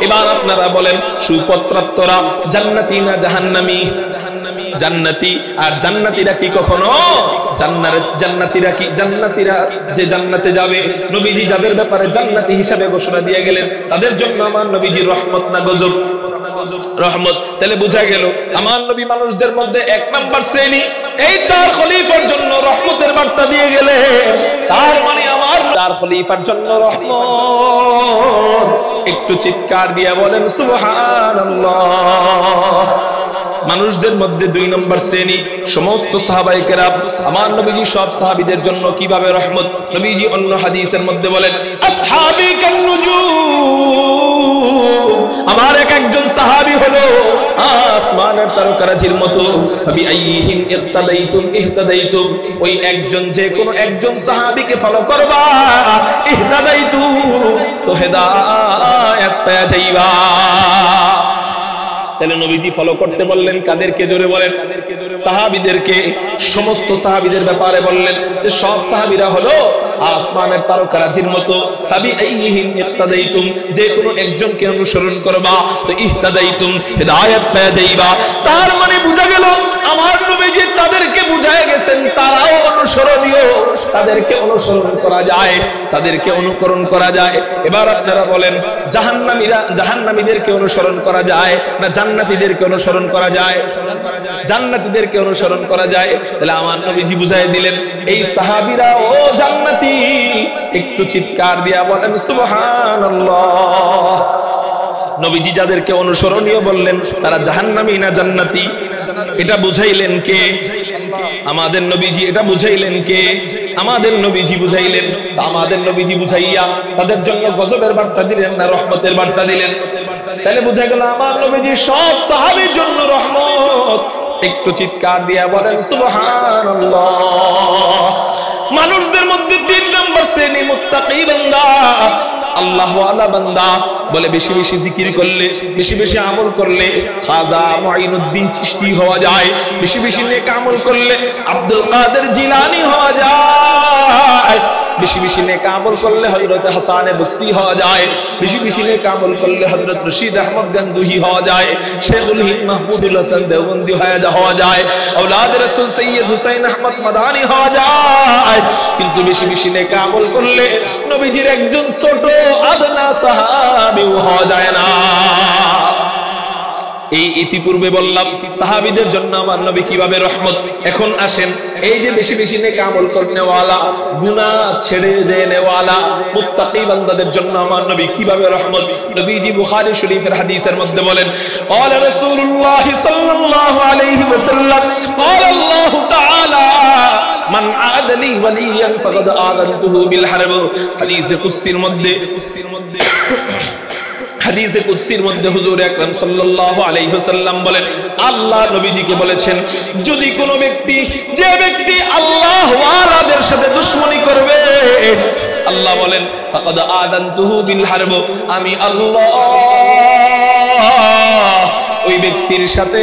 এবার আপনারা বলেন সুপথপ্রাপ্তরা জান্নাতি না জাহান্নামী? জান্নাতি। আর জান্নাতীরা কি কখনো জান্নাতীরা কি জান্নাতীরা যে জান্নাতে যাবে, নবীজি যাদের ব্যাপারে জান্নাতি হিসাবে ঘোষণা দিয়ে গেলেন, তাদের জন্য আমার নবীজি রহমত না গজব? রহমত। তাহলে বোঝা গেল আমার নবী মানুষদের মধ্যে 1 নাম্বার শ্রেণী। এই 4 খলিফার জন্য রহমতের বার্তা দিয়ে গেলে, তার মানে আমার 4 খলিফার জন্য রহমত। একটু চিৎকার দিয়ে বলেন সুবহানাল্লাহ। মানুষদের মধ্যে 2 নম্বর শ্রেণী সমস্ত সাহাবায়ে কেরাম। আমার নবীজি সব সাহাবীদের জন্য কিভাবে রহমত? নবীজি অন্য হাদিসের মধ্যে বলেন আসহাবি কান্নুজুম, আমার একজন সাহাবী হলো আসমানের তারকারাজির মতো। নবী আইহিম ইক্তাদাইতুম ইহতাদাইতুম, ওই একজন যে কোনো একজন সাহাবীকে ফলো করবা, ইহতাদাইতু তো হেদায়েত পেয়ে যাইবা। তাহলে নবীজি ফলো করতে বললেন কাদেরকে? জোরে বলেন। সাহাবীদেরকে। সমস্ত সাহাবীদের ব্যাপারে বললেন যে সব সাহাবীরা হলো আসমানের তারকারাজির মতো। তাবি আইহিম ইক্তাদাইতুম, যে কোনো একজনকে অনুসরণ করবা তো ইহতাদাইতুম হেদায়েত পেয়ে যাইবা। তার মানে বোঝা গেল আমার নবীজি তাদেরকে বুঝায় গেছেন তারাও অনুসরণীয়, তাদেরকে অনুসরণ করা যায়, তাদেরকে অনুকরণ করা যায়। এবার আপনারা বলেন জাহান্নামীদেরকে অনুসরণ করা যায় না জান্নাতীদেরকে অনুসরণ করা যায়? জান্নাতীদেরকে অনুসরণ করা যায়। তাহলে আমার নবীজি বুঝাই দিলেন এই সাহাবীরা ও জান্নাতি। একটু চিৎকার দিয়া বলেন সুবহানাল্লাহ। নবীজি যাদেরকে অনুসরণীয় বললেন তারা জাহান্নামী না জান্নাতি? এটা বুঝাইলেন কে? আমাদের নবীজি। এটা বুঝাইলেন কে? আমাদের নবীজি বুঝাইলেন। আমাদের নবীজি বুঝাইয়া তাদের জন্য গজবের বার্তা দিলেন না রহমতের বার্তা দিলেন? তাহলে বোঝা গেল আমার নবীজি সব সাহাবীর জন্য রহমত। একটু চিৎকার দিয়া বলেন সুবহানাল্লাহ। মানুষদের মধ্যে 3 নম্বর শ্রেণী মুত্তাকি বান্দা, আল্লাহ ওয়ালা বান্দা। বলে বেশি বেশি জিকির করলে, বেশি বেশি আমল করলে খাজা মুঈনুদ্দিন চিশতি হওয়া যায়। বেশি বেশি নেক আমল করলে আব্দুল কাদের জিলানী হওয়া যায়। বেশি বেশি নেক আমল করলে হযরত হাসান বসরি হওয়া যায়। বেশি বেশি নেক আমল করলে হযরত রশিদ আহমদ গঙ্গুহি হওয়া যায়। শেখুল হিন্দ মাহমুদুল হাসান দেওবন্দি হওয়া যায়। আওলাদ রাসূল সৈয়দ হুসাইন আহমদ মাদানী হওয়া যায়। কিন্তু বেশি বেশি নেক আমল করলে নবীজির একজন ছোট আদনা সাহাবীও হওয়া যায় না। এই ইতিপূর্বে বললাম সাহাবীদের জন্য আমার নবী কিভাবে রহমত। এখন আসেন এই যে বেশি বেশি নেক আমল করনেওয়ালা, গুনাহ ছেড়ে দেনেওয়ালা মুত্তাকি বান্দাদের জন্য আমার নবী কিভাবে রহমত। নবীজি বুখারী শরীফের হাদিসের মধ্যে বলেন ক্বালা রাসূলুল্লাহ সাল্লাল্লাহু আলাইহি ওয়াসাল্লাম ক্বালা আল্লাহু তাআলা মান আদালি ওয়ালিয়ান ফাকাদ আযানতুহু বিল হারব। হাদিসে কুদসির মধ্যে হুজুর আকরাম সাল্লাল্লাহু আলাইহি ওয়াসাল্লাম বলেন, আল্লাহ নবীজিকে বলেছেন যদি কোনো ব্যক্তি, যে ব্যক্তি আল্লাহ ওয়ালাদের সাথে দুশমনি করবে, আল্লাহ বলেন ফাকাদ আযানতুহু বিল হারব, আমি আল্লাহ ওই ব্যক্তির সাথে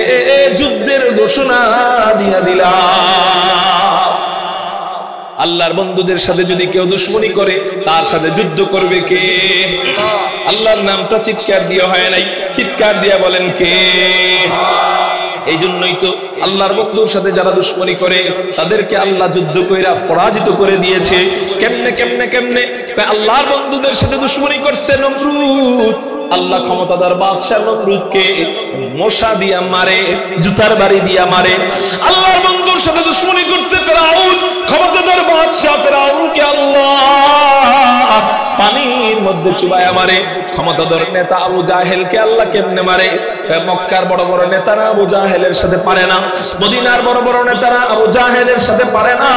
যুদ্ধের ঘোষণা দিয়ে দিলাম। আল্লাহর বন্ধুদের সাথে যদি কেউ দুশমনি করে তার সাথে যুদ্ধ করবে কে? আল্লাহর নামটা চিৎকার দিয়ে হয় নাই, চিৎকার দিয়ে বলেন কে? এই জন্যই তো আল্লাহর বন্ধুর সাথে যারা দুশমনি করে তাদেরকে আল্লাহ যুদ্ধ কইরা পরাজিত করে দিয়েছে। কেমনে কেমনে কেমনে? আল্লাহর বন্ধুদের সাথে দুশমনি করছে নমরুদ। আল্লাহ ক্ষমতাধর বাদশা নমরুদকে মশা দিয়া মারে, জুতার বাড়ি দিয়া মারে। আল্লাহর বন্ধুর সাথে দুশমনি করছে ফেরাউন, ক্ষমতাধর বাদশা ফেরাউনকে আল্লাহ পানির মধ্যে চুবায়া মারে। ক্ষমতাধর নেতা আবু জাহেলকে আল্লাহ কেমনে মারে? মক্কার বড় বড় নেতারা আবু জাহেলের সাথে পারে না, মদিনার বড় বড় নেতারা আবু জাহেলের সাথে পারে না।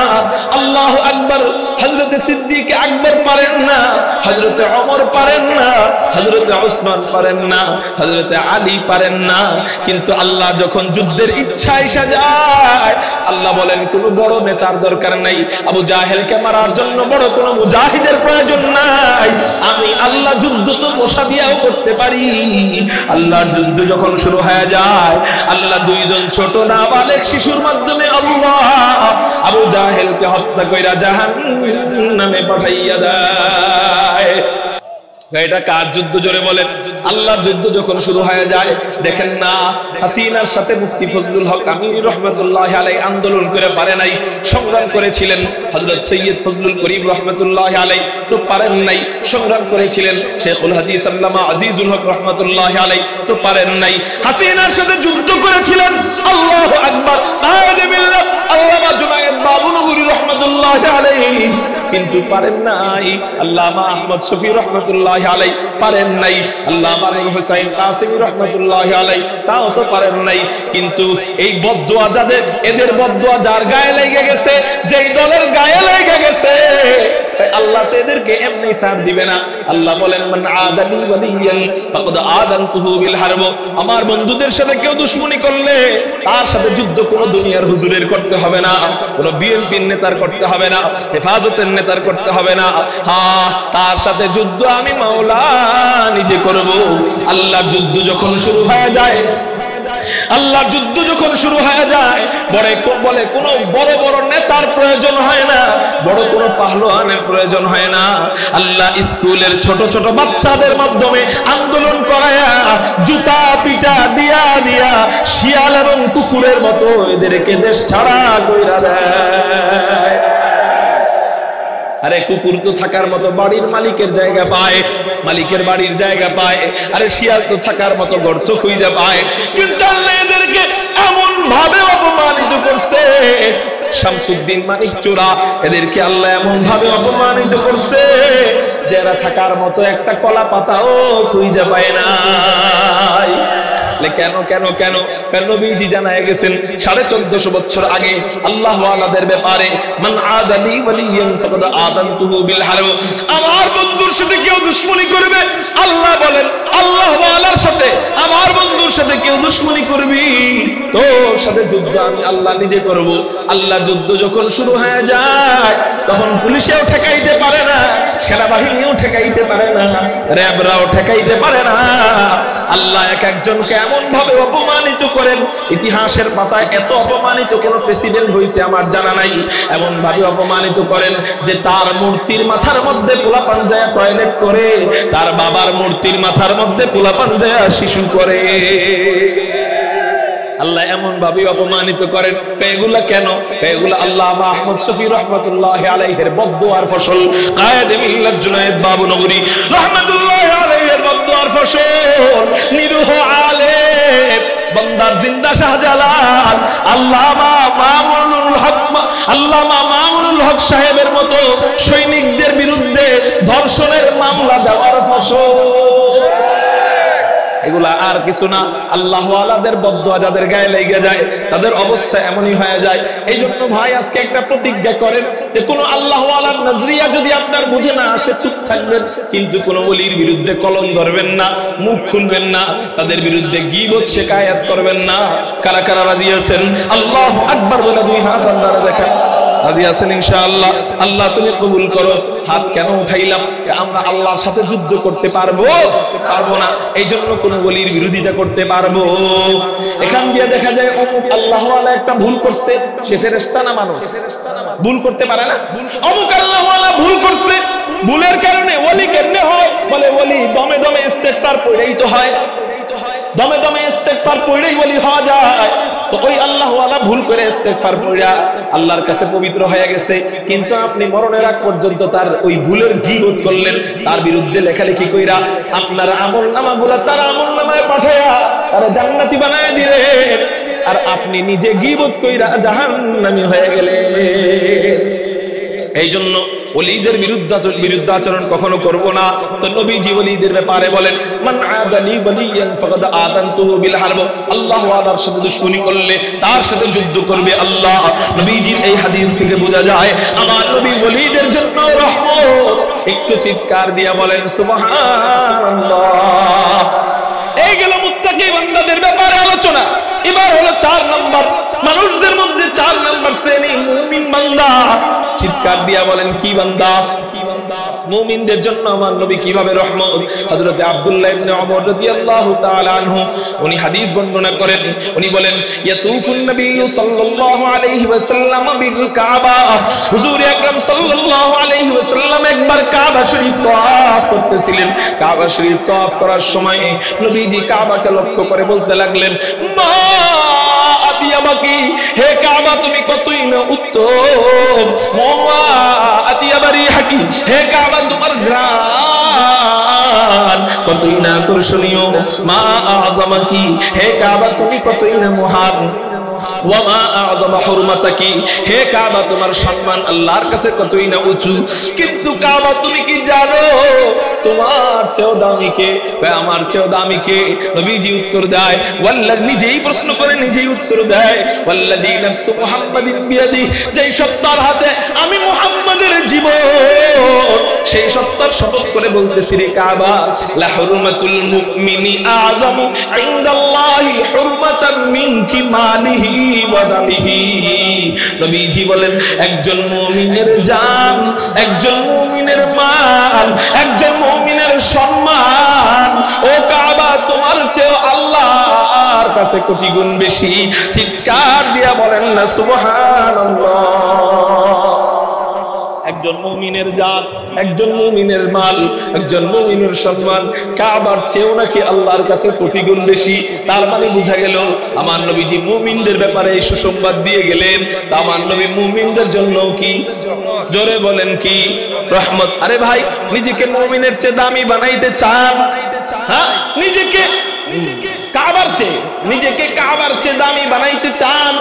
আল্লাহু আকবার। হযরত সিদ্দিক আকবর পারেন না, হযরত ওমর পারেন না, হযরত উসমান পারেন না, হযরত আলী পারেন না। কিন্তু আল্লাহ যখন যুদ্ধের ইচ্ছা এসে যায়, আল্লাহ বলেন কোন বড় নেতার দরকার নাই, আবু জাহেলকে মারার জন্য বড় কোন মুজাহিদের প্রয়োজন নাই। আমি আল্লাহ যুদ্ধ তো মশা দিয়েও করতে পারি। আল্লাহর যুদ্ধ যখন শুরু হয়ে যায়, আল্লাহ 2 জন ছোট নাবালেগ শিশুর মাধ্যমে আল্লাহ আবু জাহেলকে হত্যা কইরা জাহান্নামে পাঠাইয়া দেয়। এটা কার যুদ্ধ জোরে বলেন? আল্লাহর যুদ্ধ যখন শুরু হয়ে যায়, দেখেন না হাসিনার সাথে মুফতি ফজলুল হক আমিনী রাহমাতুল্লাহি আলাইহি আন্দোলন করে পারে নাই, সংগ্রাম করেছিলেন। হযরত সৈয়দ ফজলুল করিম রাহমাতুল্লাহি আলাইহি তো পারেন নাই, সংগ্রাম করেছিলেন। শেখুল হাদিস আল্লামা আজিজুল হক রাহমাতুল্লাহি আলাইহি তো পারেন নাই, হাসিনার সাথে যুদ্ধ করেছিলেন। আল্লাহু আকবার। কায়েদে মিল্লাত আল্লামা জুনায়েদ বাবুনগরী রাহমাতুল্লাহি আলাইহি কিন্তু পারেন নাই। আল্লামা আহমদ শফি রাহমাতুল্লাহি আলাইহি পারেন নাই। আল্লামা নূর হোসেন কাসেমী রাহমাতুল্লাহি আলাইহি তাও তো পারেন নাই। কিন্তু এই বদদুয়া যাদের, এদের বদদুয়া যার গায়ে লেগে গেছে, যেই দলের গায়ে লেগে গেছে, আল্লাহ তো এদেরকে এমনি ছাড় দিবে না। আল্লাহ বলেন মান আদালি ওয়ালিয়ান ফাকাদ আযানতুহু বিল হারব। আমার বন্ধুদের সাথে কেউ দুশমনি করলে তার সাথে যুদ্ধ কোনো দুনিয়ার হুজুরের করতে হবে না, কোনো বিএনপির নেতার করতে হবে না, হেফাজতের নেতার করতে হবে না। হ্যাঁ, তার সাথে যুদ্ধ আমি মাওলা নিজে করব। আল্লাহর যুদ্ধ যখন শুরু হয়ে যায়, আল্লাহর যুদ্ধ যখন শুরু হয়ে যায়, বলে কোনো বড় বড় নেতার প্রয়োজন হয় না, বড় কোনো পাহলোয়ানের প্রয়োজন হয় না। আল্লাহ স্কুলের ছোট ছোট বাচ্চাদের মাধ্যমে আন্দোলন করায়া, জুতা পিটা দিয়া দিয়া শিয়াল এবং কুকুরের মতো এদেরকে দেশ ছাড়া কইরা দেয়। আরে কুকুর তো থাকার মতো বাড়ির মালিকের জায়গা পায়, মালিকের বাড়ির জায়গা পায়। আরে শিয়াল তো থাকার মতো গর্ত খুঁজে পায়। কিন্তু আল্লাহ এদেরকে এমন ভাবে অপমানিত করছে, শামসুদ্দিন মানিক চোরা এদেরকে আল্লাহ এমন ভাবে অপমানিত করছে যে এরা থাকার মতো একটা কলা পাতাও খুঁজে পায় না। কেন কেন কেন? নবীজি জানায় গেছেন 1450 বছর আগে আল্লাহ ওয়ালাদের ব্যাপারে, মান আদালি ওয়ালিয়ান ফাকাদ আযানতুহু বিল হারব। আমার বন্ধুর সাথে কেউ দুশমনি করবে, আল্লাহ বলেন আল্লাহ ওয়ালার সাথে আমার বন্ধুর সাথে কেউ দুশমনি করবি, তোর সাথে যুদ্ধ আমি আল্লাহ নিজে করব। আল্লাহ যুদ্ধ যখন শুরু হয়ে যায়, তখন পুলিশেও ঠেকাইতে পারে না, সেনাবাহিনীও ঠেকাইতে পারে না, র্যাবরাও ঠেকাইতে পারে না। আল্লাহ এক একজনকে এমন ভাবে অপমানিত করেন, ইতিহাসের পাতায় এত অপমানিত কোন প্রেসিডেন্ট হয়েছে আমার জানা নাই। এমন ভাবে অপমানিত করেন যে তার মূর্তির মাথার মধ্যে পোলা পাঞ্জায়া টয়লেট করে, তার বাবার মূর্তির মাথার মধ্যে পোলা পাঞ্জায়া শিশু করে। আল্লাহ এমন ভাবে অপমানিত করেন। এগুলা কেন? এগুলা আল্লামা আহমদ শফি রাহমাতুল্লাহি আলাইহির বদদুয়ার ফসল। কায়েদে মিল্লাত জুনায়েদ বাবুনগরী রাহমাতুল্লাহি আলাইহির বদদুয়ার ফসল। নিরূহ আলেম বান্দার জিন্দা শাহজালাল আল্লামা মামুনুল হক, আল্লামা মামুনুল হক সাহেবের মতো সৈনিকদের বিরুদ্ধে ধর্ষণের মামলা দেওয়ার ফসল। এগুলা আর কিছু না, আল্লাহ ওয়ালাদের বদদুয়া যাদের গায়ে লেগে যায় তাদের অবস্থা এমনই হয়ে যায়। এই জন্য ভাই আজকে একটা প্রতিজ্ঞা করেন যে কোন আল্লাহ ওয়ালার নজরিয়া যদি আপনার বুঝে না আসে, চুপ থাকবেন, কিন্তু কোন ওলির বিরুদ্ধে কলম ধরবেন না, মুখ খুলবেন না, তাদের বিরুদ্ধে গীবত শিকায়াত করবেন না। কারা কারা রাজি আছেন? আল্লাহু আকবার বলে দুই হাত আল্লাহরে দেখান। রাজি আছেন ইনশাআল্লাহ? আল্লাহ তুমি কবুল করো। হাত কেন উঠাইলাম? আমরা আল্লাহর সাথে যুদ্ধ করতে পারবো? পারবো না। এই জন্য কোন ওলির বিরোধিতা করতে পারবো? এখান দিয়ে দেখা যায় অমুক আল্লাহ ওয়ালা একটা ভুল করছে, সে ফেরেশতা না মানুষ? ভুল করতে পারে না। অমুক আল্লাহ ওয়ালা ভুল করছে, ভুলের কারণে ওলি কেমনে হয়? বলে ওলি দমে দমে ইস্তেগফার পড়েই তো হয়, দমে দমে ইস্তেগফার পড়েই ওলি হওয়া যায়। তো ওই আল্লাহ ওয়ালা ভুল করে ইস্তেগফার পড়া আল্লাহর কাছে পবিত্র হয়ে গেছে, কিন্তু আপনি মরণের আগ পর্যন্ত তার ওই ভুলের গীবত করলেন, তার বিরুদ্ধে লেখালেখি কইরা আপনার আমলনামাগুলো তার আমলনামায় পাঠায়া তার জান্নাতি বানায় দিলেন, আর আপনি নিজে গীবত কইরা জাহান্নামী হয়ে গেলেন। এই জন্য ওলিদের বিরুদ্ধাচরণ কখনো করব না। তো নবীজি ওলিদের ব্যাপারে বলেন মান আদালি ওয়ালিয়ান ফাকাদ আযানতুহু বিল হারব। আল্লাহ ওয়ালার সাথে দুশমনি করলে তার সাথে যুদ্ধ করবে আল্লাহ। নবীজির এই হাদিস থেকে বোঝা যায় আমার নবী ওলিদের জন্য রহমত। একটু চিৎকার দিয়ে বলেন সুবহানাল্লাহ। এই গেল মুত্তাকি বান্দাদের ব্যাপারে আলোচনা। এবার হলো 4 নাম্বার, মানুষদের মধ্যে 4 নাম্বার শ্রেণী মুমিন বান্দা। চিৎকার দিয়া বলেন কি বান্দা? মুমিনদের জন্য আমার নবী কিভাবে রহমত। হযরত আব্দুল্লাহ ইবনে ওমর রাদিয়াল্লাহু তাআলা আনহু উনি হাদিস বর্ণনা করেন, উনি বলেন ইয়াতুফুন নবী সাল্লাল্লাহু আলাইহি ওয়াসাল্লাম বিল কাবা, হুজুর আকরাম সাল্লাল্লাহু আলাইহি ওয়াসাল্লাম একবার কাবা শরীফ তাওয়াফ করতেছিলেন। কাবা শরীফ তাওয়াফ করার সময় নবীজি কাবাকে লক্ষ্য করে বলতে লাগলেন, মা আতিয়াবাকি, হে কাবা তুমি কতই না উত্তম, মা আতিয়াবারি হাকি, হে কাবা তোমার ঘ্রাণ কতই না আকর্ষণীয়, মা আযমাকি, হে কাবা তুমি কতই না মহান, ওয়া মা আযমা হুরমাতাকি, হে কাবা তোমার সম্মান আল্লাহর কাছে কতই না উঁচু। কিন্তু কাবা তুমি কি জানো তোমার চেয়েও দামি কে? আমার চেয়েও দামি কে? নবীজি উত্তর দেয়, ওয়াল্লাযী, নিজেই প্রশ্ন করে নিজেই উত্তর দেয়, ওয়াল্লাযী নাফসু মুহাম্মাদিন বিয়াদি, যেই সত্তার হাতে আমি মুহাম্মাদের জীবন, সেই সত্তার শপথ করে বলতেছি রে কাবা, লা হুরমাতুল মুমিনি আযমু ইনদাল্লাহি হুরমাতান মিনকি মালিহি ওয়া দামিহি। নবীজি বলেন একজন মুমিনের জান, একজন মুমিনের মাল, একজন মুমিনের সম্মান ও কাবা তোমার চেয়ে আল্লাহর কাছে কোটি গুণ বেশি। চিৎকার দিয়া বলেন না সুবহানাল্লাহ। একজন মুমিনের জাত, একজন মুমিনের মাল, একজন মুমিনের সম্মান কাবার চেয়েও নাকি আল্লাহর কাছে কোটি গুণ বেশি। তার মানে বোঝা গেল আমার নবীজি মুমিনদের ব্যাপারে এই সুসংবাদ দিয়ে গেলেন, আমার নবী মুমিনদের জন্য কি, জোরে বলেন কি, রহমত। আরে ভাই, নিজেকে মুমিনের চেয়ে দামি বানাইতে চান? হ্যাঁ, নিজেকে কাবার চেয়ে, নিজেকে কাবার চেয়ে দামি বানাইতে চান?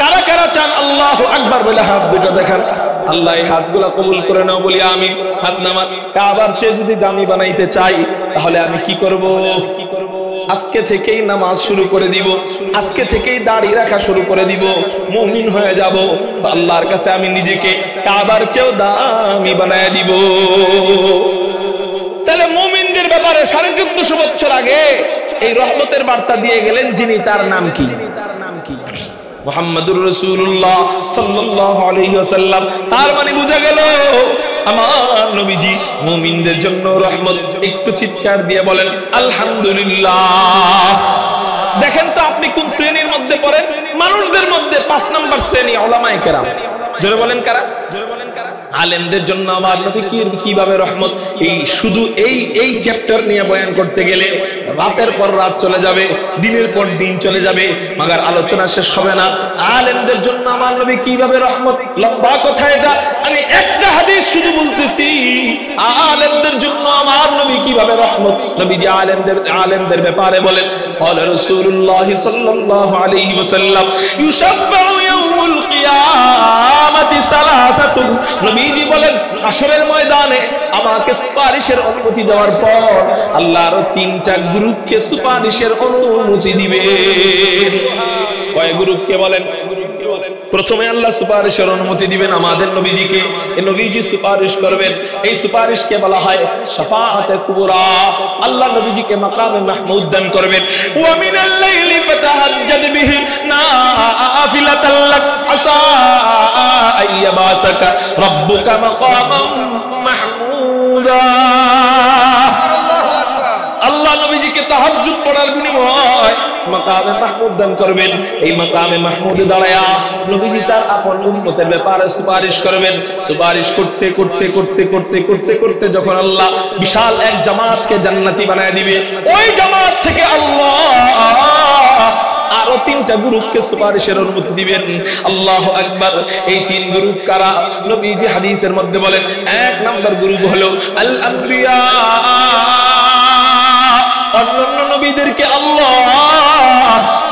কারা কারা চান? আল্লাহু আকবার বলে হাত দুটো দেখান। আল্লাহ এই হাতগুলা কবুল করে নাও, বলি আমিন। হাত নামান। কাবার চেয়ে যদি দামি বানাইতে চাই তাহলে আমি কি করব? আজকে থেকেই নামাজ শুরু করে দিব, আজকে থেকেই দাড়ি রাখা শুরু করে দিব, মুমিন হয়ে যাব। আল্লাহর কাছে আমি নিজেকে কাবার চেয়েও দামি বানায় দিব। তাহলে মুমিনদের ব্যাপারে 1450 বছর আগে এই রহমতের বার্তা দিয়ে গেলেন যিনি, তার নাম কি? মুহাম্মাদুর রাসূলুল্লাহ সাল্লাল্লাহু আলাইহি ওয়াসাল্লাম। তার মানে বোঝা গেল আমার নবীজি মুমিনদের জন্য রহমত। একটু চিৎকার দিয়ে বলেন আলহামদুলিল্লাহ। দেখেন তো আপনি কোন শ্রেণীর মধ্যে পড়েন? মানুষদের মধ্যে 5 নম্বর শ্রেণী উলামায়ে কেরাম। জোরে বলেন কারা? জোরে বলেন কারা? আলেমদের জন্য আমার নবী কিভাবে রহমত। এই শুধু এই চ্যাপ্টার নিয়ে বয়ান করতে গেলে রাতের পর রাত চলে যাবে, দিনের পর দিন চলে যাবে, মাগার আলোচনা শেষ হবে না। আলেমদের জন্য আমার নবী কিভাবে রহমত, লম্বা কথা এটা। আমি একটা হাদিস শুধু বলতেছি, আলেমদের জন্য আমার নবী কিভাবে রহমত। নবীজি আলেমদের ব্যাপারে বলেন, ক্বালা রাসূলুল্লাহ সাল্লাল্লাহু আলাইহি ওয়াসাল্লাম ইউশাফাউ ইয়াউমুল কিয়ামাতি সালাসাতুন। নবীজি বলেন হাশরের ময়দানে আমাকে সুপারিশের অনুমতি দেওয়ার পর আল্লাহ আরো 3টা গ্রুপকে সুপারিশের অনুমতি দিবেন। কয় গ্রুপকে বলেন? প্রথমে আল্লাহ সুপারিশের অনুমতি দিবেন আমাদের নবীজিকে, এই নবীজি সুপারিশ করবেন। এই সুপারিশকে বলা হয় শাফাআতে কুবরা। আল্লাহ নবীজিকে মাকামে মাহমুদ দান করবেন। ওয়া মিনাল লাইলি ফাতাহাজ্জাদ বিহি নাফিলাতাল লাক আসা আইয়াবাসাকা রাব্বুকা মাকামান মাহমুদা। আল্লাহ নবীজিকে তাহাজ্জুদ পড়ার বিনিময়ে মাকামে মাহমুদ দান করবেন। এই মাকামে মাহমুদে দাঁড়ায়া নবীজি তার আপন উম্মতের ব্যাপারে সুপারিশ করবেন। সুপারিশ করতে করতে করতে করতে করতে করতে যখন আল্লাহ বিশাল এক জামাতকে জান্নাতি বানায় দিবে, ওই জামাত থেকে আল্লাহ আরো 3টা গ্রুপকে সুপারিশের অনুমতি দিবেন। আল্লাহু আকবার। এই 3 গ্রুপ কারা? নবীজি হাদিসের মধ্যে বলেন 1 নাম্বার গ্রুপ হলো আল আম্বিয়া, অন্যান্য নবীদেরকে আল্লাহ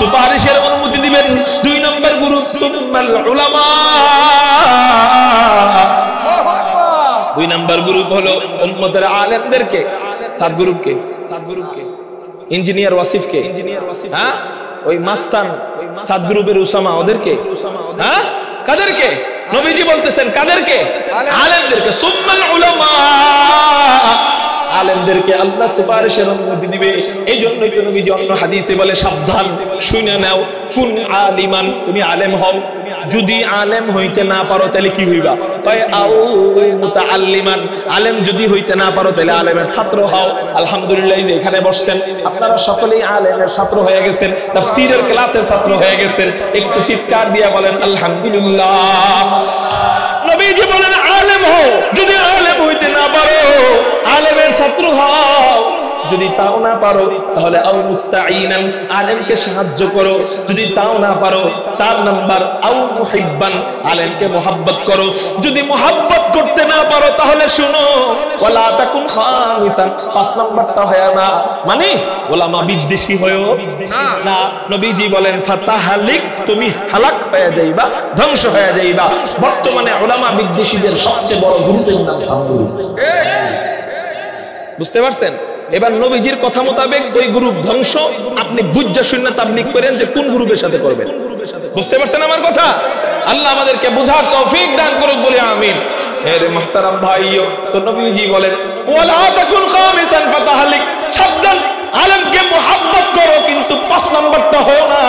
সুপারিশের অনুমতি দিবেন। 2 নম্বর গ্রুপ সুম্মাল উলামা, 2 নম্বর গ্রুপ হলো উম্মতের আলেমদেরকে। 7 গ্রুপকে, ইঞ্জিনিয়ার ওয়াসিফকে, হ্যাঁ ওই মাস্তান 7 গ্রুপের উসামা, ওদেরকে, হ্যাঁ কাদেরকে? নবীজি বলতেছেন কাদেরকে? আলেমদেরকে। সুম্মাল উলামা, আলেমদেরকে আল্লাহ সুপারিশের অনুমতি দিবে। এই জন্যই তো নবীজি অন্য হাদিসে বলে সাবধান, শুনে নাও, কুন আলিমান, তুমি আলেম হও। যদি আলেম হইতে না পারো তাহলে কি হইবা? কয় আও মুতাআল্লিমান, আলেম যদি হইতে না পারো তাহলে আলেমের ছাত্র হও। আলহামদুলিল্লাহ এই যে এখানে বসছেন আপনারা সকলেই আলেমের ছাত্র হয়ে গেছেন, তাফসীরের ক্লাসের ছাত্র হয়ে গেছেন। একটু চিৎকার দিয়ে বলেন আলহামদুলিল্লাহ। নবীজি বলেন আলেম হও, যদি আলেম হইতে না পারো আলেমের ছাত্র হও, যদি তাও না পারো তাহলে আও মুস্তাঈনান, আলেমকে সাহায্য করো, যদি তাও না পারো 4 নাম্বার আও মুহিব্বান, আলেমকে মোহাব্বত করো, যদি মোহাব্বত করতে না পারো তাহলে শুনো ওয়ালা তাকুন খামিসান, 5 নাম্বারটা হয় না মানে ওলামা বিদ্বেষী হয়ো না। নবীজি বলেন ফাতাহালিক, তুমি হালাক হয়ে যাইবা, ধ্বংস হয়ে যাইবা। বর্তমানে ওলামা বিদ্বেষীদের সবচেয়ে বড় গ্রুপের নাম সামগ্রী। বুঝতে পারছেন? এবার নবীজির কথা মোতাবেক ওই গ্রুপ ধ্বংস, আপনি বুঝা শুনে তাবলীগ করেন যে কোন গ্রুপের সাথে করবেন। বুঝতে পারছেন আমার কথা? আল্লাহ আমাদেরকে বুঝার তৌফিক দান করুক বলে আমিন। এর মুহতারাম ভাইও, তো নবীজি বলেন ওয়ালা তাকুন খামিসান ফাতাহালিক, সাবধান আলেমকে মোহাব্বত করো কিন্তু 5 নাম্বারটা হয় না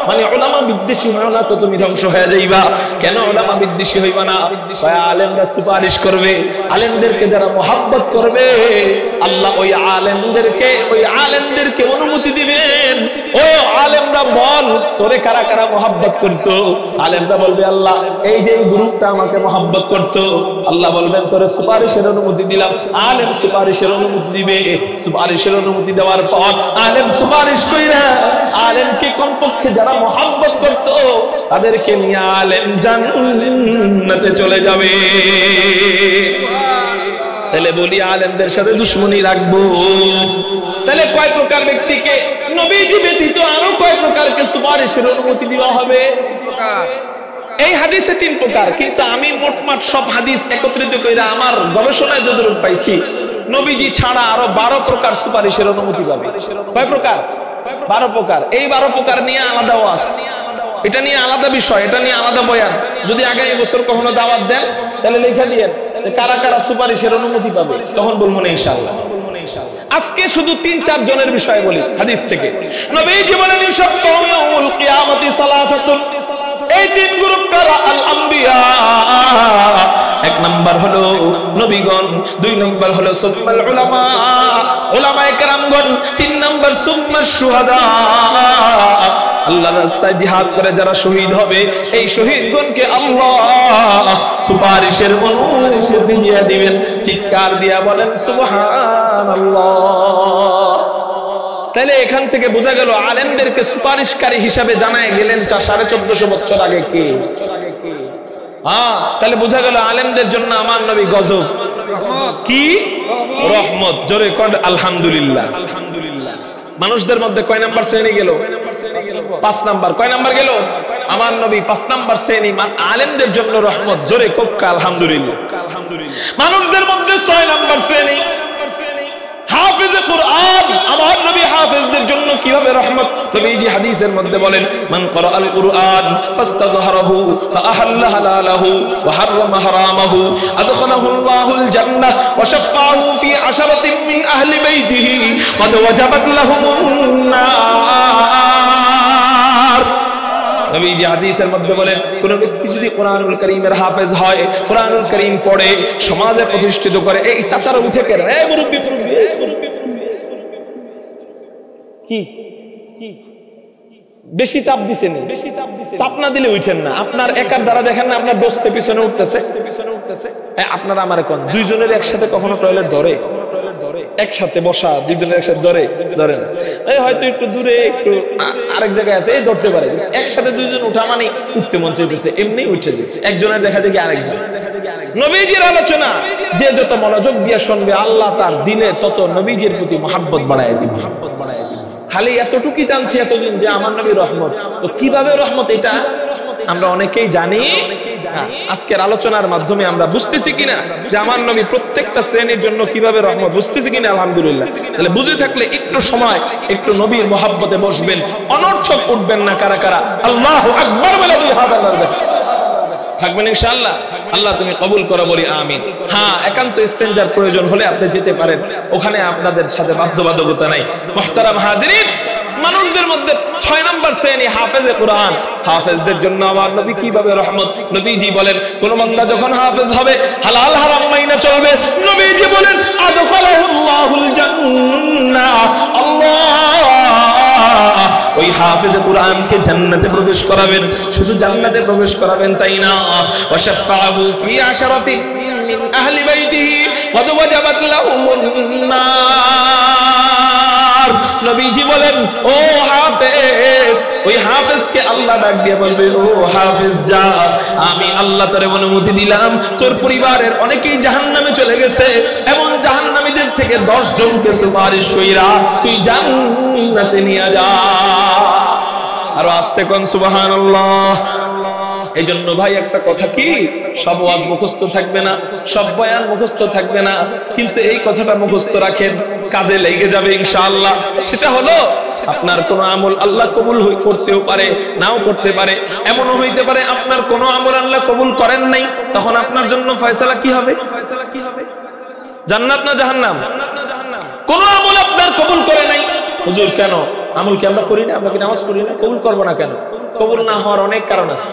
মানে উলামা বিদ্বেষী হয় না, তো তুমি ধ্বংস হয়ে যাইবা। কেন উলামা বিদ্বেষী হইবা না? আলেমরা সুপারিশ করবে, আলেমদেরকে যারা মোহাব্বত করবে আল্লাহ ওই আলেমদেরকে অনুমতি দিবেন। ও আলেমরা বল তোরে কারা কারা মোহাব্বত করতো? আলেমরা বলবে আল্লাহ এই যে গ্রুপটা আমাকে মোহাব্বত করতো, আল্লাহ বলবেন তোরে সুপারিশের অনুমতি দিলাম। আলেম সুপারিশের অনুমতি দিবে, সুপারিশের অনুমতি দেওয়ার পর আলেম সুপারিশ কইরা আলেমকে কমপক্ষে যারা মোহাব্বত করতো তাদেরকে নিয়ে আলেম জান্নাতে চলে যাবে। তাহলে বলি আলেমদের সাথে দুশমনী রাখবো? তাহলে কয় প্রকার ব্যক্তিকে নবীজি ব্যতীত আরো কয় প্রকারকে সুপারিশের অনুমতি দেওয়া হবে? এই হাদিসে 3 প্রকার, কিন্তু আমি মোটমাট সব হাদিস একত্রিত করে আমার গবেষণায় যতটুকু পাইছি নবীজি ছাড়া আরো 12 প্রকার সুপারিশের অনুমতি পাবে। কয় প্রকার? 12 প্রকার। এই 12 প্রকার নিয়ে আলাদা ওয়াজ, এটা নিয়ে আলাদা বিষয়, এটা নিয়ে আলাদা বয়ান। যদি আগামী বছর কখনো দাওয়াত দেন তাহলে লেখা দিয়েন কারা কারা সুপারিশের অনুমতি পাবে, তখন বলবো না ইনশাআল্লাহ। আজকে শুধু 3-4 জনের বিষয় বলি হাদিস থেকে। নবীজি বলেন ইয়াউমুল কিয়ামতি সালাসাতুন, এই 3 গ্রুপ কারা? আল আম্বিয়া, 1 নাম্বার হলো নবীগণ, 2 নাম্বার হলো সুম্মাল উলামা, উলামায়ে কেরামগণ, 3 নাম্বার সুম্মাশ শুহাদা, আল্লাহর রাস্তায় জিহাদ করে যারা শহীদ হবে এই শহীদগণকে আল্লাহ সুপারিশের অনুমতি দিয়ে দিবেন। চিৎকার দিয়া বলেন সুবহানাল্লাহ। তাহলে এখান থেকে বোঝা গেল আলেমদেরকে সুপারিশকারী হিসাবে জানায় গেলেন 1450 বছর আগে কে? তাহলে বোঝা গেল আলেমদের জন্য আমার নবী গজব কি রহমত। জোরে কোন আলহামদুলিল্লাহ। মানুষদের মধ্যে কয় নাম্বার শ্রেণী গেল? 5 নাম্বার। কয় নাম্বার গেল? আমার নবী 5 নাম্বার শ্রেণী, আলেমদের জন্য রহমত। জোরে কোক্কা আলহামদুলিল্লাহ। মানুষদের মধ্যে 6 নাম্বার শ্রেণী হাফেজে কুরআন, আমার নবী হাফেজদের জন্য কিভাবে রহমত। নবীজি হাদিসের মধ্যে বলেন মান ক্বারাআল কুরআন ফাস্তাযহারাহু ফাআহাল্লা হালালাহু ওয়া হারামা হারামাহু আদখালাহু আল্লাহুল জান্নাহ ওয়া শাফাআহু ফি 10 মিন আহলি বাইতিহি ক্বাদ ওয়াজাবাত লাহুমুন নার। নবীজি হাদিসের মধ্যে বলেন কোন ব্যক্তি যদি কোরআনুল কারীমের হাফেজ হয়, কোরআনুল কারীম পড়ে, সমাজে প্রতিষ্ঠিত করে, এই চাচারা উঠে কেন, এই মুরব্বি কি বেশি চাপ দিছেন, চাপ না দিলে উঠেন না। আপনার একার দ্বারা দেখেন না আপনার দোস্তে পিছনে উঠতেছে, আপনারা আমার কোন 2 জনের একসাথে কখনো টয়লেট ধরে? একসাথে বসা 2 জনের একসাথে ধরে না। এই হয়তো একটু দূরে একটু আরেক জায়গায় আছে, এই ধরতে পারে। একসাথে 2 জন উঠা মানে উঠতে মন চাইতেছে, এমনি উঠে যাচ্ছে, একজনের দেখা দেখি আরেকজন। নবীজির আলোচনা যে যত মনোযোগ দিয়ে শুনবে আল্লাহ তার দিলে তত নবীজির প্রতি মহব্বত বাড়ায় দিবে। খালি এতটুকুই জানছি এতদিন যে আমার নবী রহমত। তো কিভাবে রহমত এটা আমরা অনেকেই জানি। আজকের আলোচনার মাধ্যমে আমরা বুঝতেছি কিনা যে আমার নবী প্রত্যেকটা শ্রেণীর জন্য কিভাবে রহমত, বুঝতেছি কিনা? আলহামদুলিল্লাহ। তাহলে বুঝে থাকলে একটু সময় একটু নবীর মহব্বতে বসবেন, অনর্থক উঠবেন না। কারা কারা আল্লাহু আকবার বলে 2 হাত আল্লাহর দিকে থাকবেন ইনশাআল্লাহ। আল্লাহ তুমি কবুল করো বলি আমিন। একান্ত ইস্তেনজার প্রয়োজন হলে আপনি যেতে পারেন, ওখানে আপনাদের সাথে বাধ্যবাধকতা নাই। মুহতারাম হাজিরিন, মানুষদের মধ্যে 6 নম্বর শ্রেণী হাফেজে কোরআন। হাফেজদের জন্য আমার নবী কিভাবে রহমত। নবীজি বলেন কোন বান্দা যখন হাফেজ হবে হালাল হারাম মাইনা চলবে, নবীজি বলেন আদখালাহুল্লাহুল জান্নাহ, আল্লাহ ওই হাফেজে কোরআনকে জান্নাতে প্রবেশ করাবেন। শুধু জান্নাতে প্রবেশ করাবেন তাই না, ওয়াশাফাহু ফি আশরাতি মিন আহলি বাইতিহি ওয়া ওয়াজাবাত লাহুমুন নার। নবীজি বলেন ও হাফেজ, ওই হাফেজকে আল্লাহ ডাক দিয়ে বলবে ও হাফেজ যা, আমি আল্লাহ তোরে অনুমতি দিলাম, তোর পরিবারের অনেকেই জাহান্নামে চলে গেছে, এমন জাহান্নামীদের থেকে 10 জনকে সুপারিশ কইরা তুই জান্নাতে নিয়ে যা। আর আস্তে কোন সুবহানাল্লাহ। এই জন্য ভাই একটা কথা কি, সব ওয়াজ মুখস্থ থাকবে না, সব বয়ান মুখস্থ থাকবে না, কিন্তু এই কথাটা মুখস্থ রাখেন, কাজে লেগে যাবে ইনশাআল্লাহ। সেটা হলো আপনার কোন আমল আল্লাহ কবুল করতেও পারে, নাও করতে পারে। এমনও হইতে পারে আপনার কোন আমল আল্লাহ কবুল করেন নাই, তখন আপনার জন্য ফয়সালা কি হবে? জান্নাত না জাহান্নাম? কোন আমল আপনার কবুল করে নাই, হুজুর কেন আমল কি আমরা করি না, আমরা কি নামাজ পড়ি না, কবুল করবো না কেন? কবুল না হওয়ার অনেক কারণ আছে।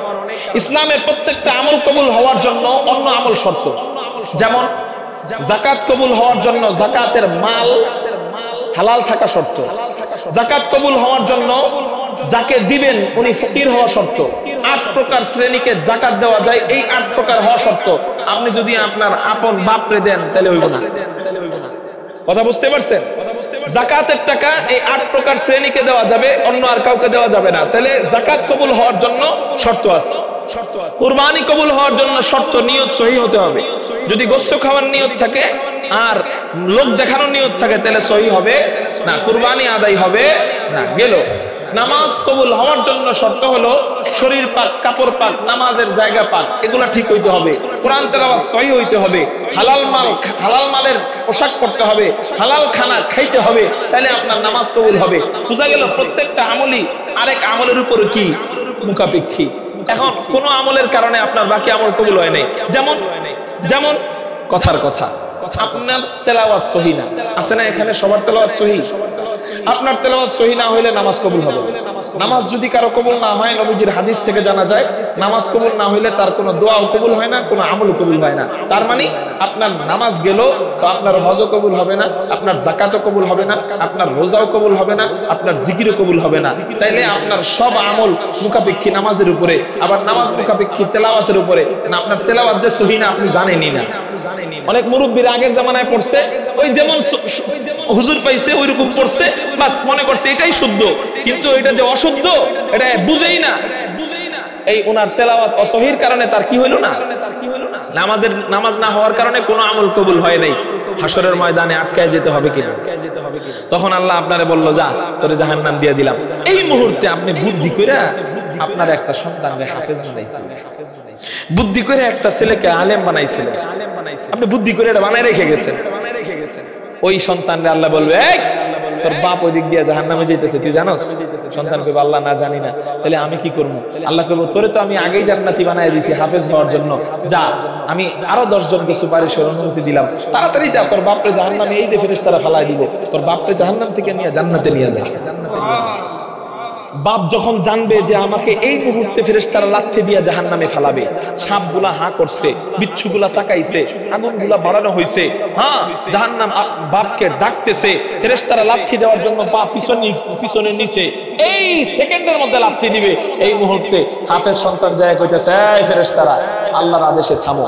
ইসলামের প্রত্যেকটা আমল কবুল হওয়ার জন্য অন্য আমল শর্ত। যেমন যাকাত কবুল হওয়ার জন্য যাকাতের মাল হালাল থাকা শর্ত। যাকাত কবুল হওয়ার জন্য যাকে দিবেন উনি ফকির হওয়া শর্ত। 8 প্রকার শ্রেণীকে যাকাত দেওয়া যায়, এই 8 প্রকার হওয়া শর্ত। আপনি যদি আপনার আপন বাপরে দেন তাহলে হইব না। কথা বুঝতে পারছেন? যাকাতের টাকা এই 8 প্রকার শ্রেণীকে দেওয়া যাবে, অন্য আর কাউকে দেওয়া যাবে না। তাহলে যাকাত কবুল হওয়ার জন্য শর্ত আছে। কুরবানি কবুল হওয়ার জন্য শর্ত, নিয়ত সহিহ হতে হবে। যদি গোশত খাওয়ার নিয়ত থাকে আর লোক দেখানোর নিয়ত থাকে তাহলে সহিহ হবে না, কুরবানি আদায় হবে না। গেল নামাজ কবুল হওয়ার জন্য শর্ত হলো শরীর পাক, কাপড় পাক, নামাজের জায়গা পাক, এগুলা ঠিক হইতে হবে। কোরআন তেলাওয়াত সহিহ হইতে হবে। হালাল মালের পোশাক পরতে হবে, হালাল খানা খাইতে হবে, তাহলে আপনার নামাজ কবুল হবে। বুঝা গেল প্রত্যেকটা আমলই আরেক আমলের উপরে কি মুখাপেক্ষী। এখন কোন আমলের কারণে আপনার বাকি আমল কবুল হয় নাই। যেমন কথার কথা, আপনার তেলাওয়াত সহিহ না, আছে না এখানে সবার তেলাওয়াত সহিহ? আপনার তেলাওয়াত সহিহ না হইলে নামাজ কবুল হবে। নামাজ যদি কারো কবুল না হয়, নবীজির হাদিস থেকে জানা যায় নামাজ কবুল না হইলে তার কোনো দোয়াও কবুল হয় না, কোনো আমলও কবুল হয় না। তার মানে আপনার নামাজ গেল তো আপনার হজও কবুল হবে না, আপনার যাকাতও কবুল হবে না, আপনার রোজাও কবুল হবে না, আপনার জিকিরও কবুল হবে না। তাইলে আপনার সব আমল মুখাপেক্ষী নামাজের উপরে, আবার নামাজ মুখাপেক্ষী তেলাওয়াতের উপরে। না, আপনার তেলাওয়াত যে সহিহ না আপনি জানেনই না। অনেক মুরব্বীরা আগের জামানায় পড়ছে, ওই যেমন হুজুর পাইছে ওই রকম পড়ছে, বাস মনে করছে এটাই শুদ্ধ, কিন্তু এটা যে অশুদ্ধ এটা বুঝেই না। এই ওনার তেলাওয়াত অসহির কারণে তার কি হইল না, নামাজ না হওয়ার কারণে কোনো আমল কবুল হয় নাই। হাসরের ময়দানে আটকায় যেতে হবে কিনা? তখন আল্লাহ আপনারে বলল যা, তোরে জাহান্নাম দিয়ে দিলাম। এই মুহূর্তে আপনি বুদ্ধি কইরা আপনার একটা সন্তানকে হাফেজ বানাইছিলেন, বুদ্ধি করে একটা ছেলেকে আলেম বানাইছিলেন, আপনি বুদ্ধি করে এটা বানাই রেখে গেছেন। ওই সন্তানরে আল্লাহ বলবে এই তোর বাপ ওই দিক দিয়ে জাহান্নামে যাইতেছে, তুই জানোস? সন্তান কইবে আল্লাহ না জানি না। তাহলে আমি কি করবো? আল্লাহ কইব তোরে তো আমি আগেই জান্নাতি বানাই দিয়েছি হাফেজ হওয়ার জন্য, যা আমি আরো 10 জনকে সুপারিশের অনুমতি দিলাম, তাড়াতাড়ি যা, তোর বাপরে জাহান্নামে এই যে ফেরেশতারা ফালাই দিব, তোর বাপরে জাহান্নাম থেকে নিয়ে জান্নাতে নিয়ে যা। বাপ যখন জানবে যে আমাকে এই মুহূর্তে ফেরেশতারা লাথি দিয়ে জাহান্নামে ফেলাবে, সাপগুলা হা করছে, বিচ্ছুগুলা তাকাইছে, আগুনগুলা বাড়ানো হয়েছে, হ্যাঁ জাহান্নাম বাপকে ডাকতেছে, ফেরেশতারা লাথি দেওয়ার জন্য বাপ পিছনে নিচে, এই সেকেন্ডের মধ্যে লাথি দিবে। এই মুহূর্তে হাফেজ সন্তান যায় কইতেছে এই ফেরেশতারা আল্লাহর আদেশে থামো।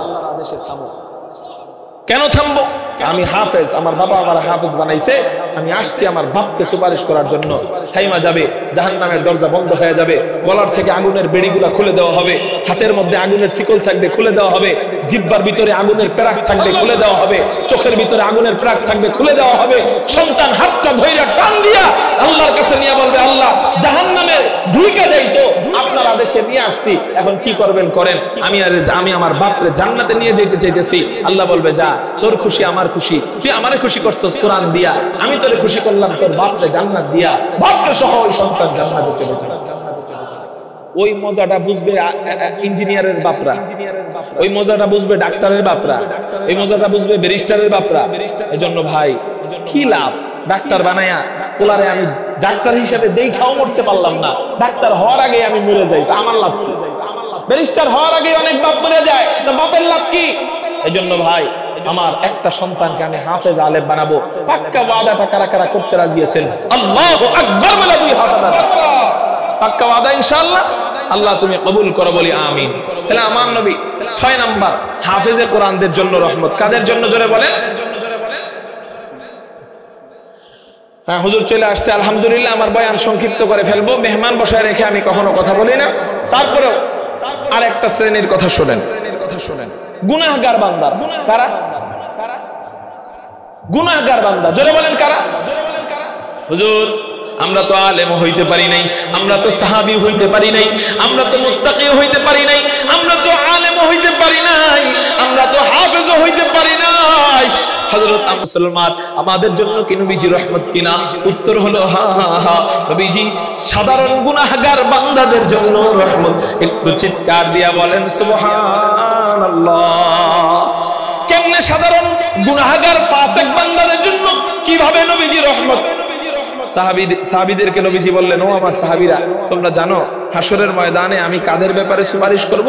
কেন থামবো? আমি হাফেজ, আমার বাবা আমার হাফেজ বানাইছে, আমি আসছি আমার বাপকে সুপারিশ করার জন্য। থাইমা যাবে, জাহান্নামের দরজা বন্ধ হয়ে যাবে, গলার থেকে আগুনের বেড়িগুলা খুলে দেওয়া হবে, হাতের মধ্যে আগুনের শিকল থাকবে খুলে দেওয়া হবে, জিহ্বার ভিতরে আগুনের পেরাক থাকবে খুলে দেওয়া হবে, চোখের ভিতরে আগুনের পেরাক থাকবে খুলে দেওয়া হবে। সন্তান হাতটা ধইরা টান দিয়া আল্লাহর কাছে নিয়ে বলবে আল্লাহ জাহান্নামে ঢুইকা যাইতো, আপনার আদেশে নিয়ে আসছি, এখন কি করবেন করেন, আমি আমার বাপরে জান্নাতে নিয়ে যেতে চাইতেছি। আল্লাহ বলবে যা, তোর খুশি আমার খুশি, তুই আমারে খুশি করছস কোরআন দিয়া, আমি তোরে খুশি করলাম তোর বাপরে জান্নাত দিয়া। বাপরে সহ ওই সন্তান জান্নাতে চলে যাবে। ওই মজাটা বুঝবে ইঞ্জিনিয়ারের বাপরা, ওই মজাটা বুঝবে ডাক্তারের বাপরা, ওই মজাটা বুঝবে ব্যারিস্টারের বাপরা। এজন্য ভাই কি লাভ ডাক্তার বানায়া পোলারে আমি ডাক্তার হিসেবে দেখাও মরতে পারলাম না, ডাক্তার হওয়ার আগে আমি মরে যাই, আমার লাভ কি? ব্যারিস্টার হওয়ার আগে অনেক বাপ মরে যায়, তো বাপের লাভ কি? এজন্য ভাই আমার একটা সন্তানকে আমি হাফেজ আলেম বানাবো, পাক্কা ওয়াদাটা কারা কারা করতে রাজি আছেন? আল্লাহু আকবার বলে দুই হাত আদান, পাক্কা ওয়াদা ইনশাআল্লাহ। আল্লাহ তুমি কবুল করো, বলি আমিন। তাহলে আমার নবী 6 নাম্বার হাফেজে কোরআনদের জন্য রহমত। কাদের জন্য জোরে বলেন? হ্যাঁ হুজুর চলে আসছে, আলহামদুলিল্লাহ। আমার বয়ান সংক্ষিপ্ত করে ফেলবো, মেহমান বসায় রেখে আমি কখনো কথা বলি না। তারপরেও আর একটা শ্রেণীর কথা শুনেন, গুনাহগার বান্দা। কারা? গুনাহগার বান্দা, জোরে বলেন কারা? হুজুর আমরা তো আলেম হইতে পারি নাই, আমরা তো সাহাবী হইতে পারি নাই, আমরা তো মুত্তাকি হইতে পারি নাই, আমরা তো আলেম হইতে পারি নাই, আমরা তো হাফেজ হইতে পারি নাই। হযরত মুসলমান আমাদের জন্য কি নবীজি রহমত কিনা? উত্তর হলো হ্যাঁ হ্যাঁ হ্যাঁ, নবীজি সাধারণ গুনাহগার বান্দাদের জন্য রহমত। একটু চিৎকার দিয়া বলেন সুবহানাল্লাহ। কেমনে সাধারণ গুনাহগার ফাসিক বান্দাদের জন্য কিভাবে নবীজি রহমত? সাহাবীদেরকে নবীজি বললেন, ও আমার সাহাবীরা, তোমরা জানো হাসরের ময়দানে আমি কাদের ব্যাপারে সুপারিশ করব?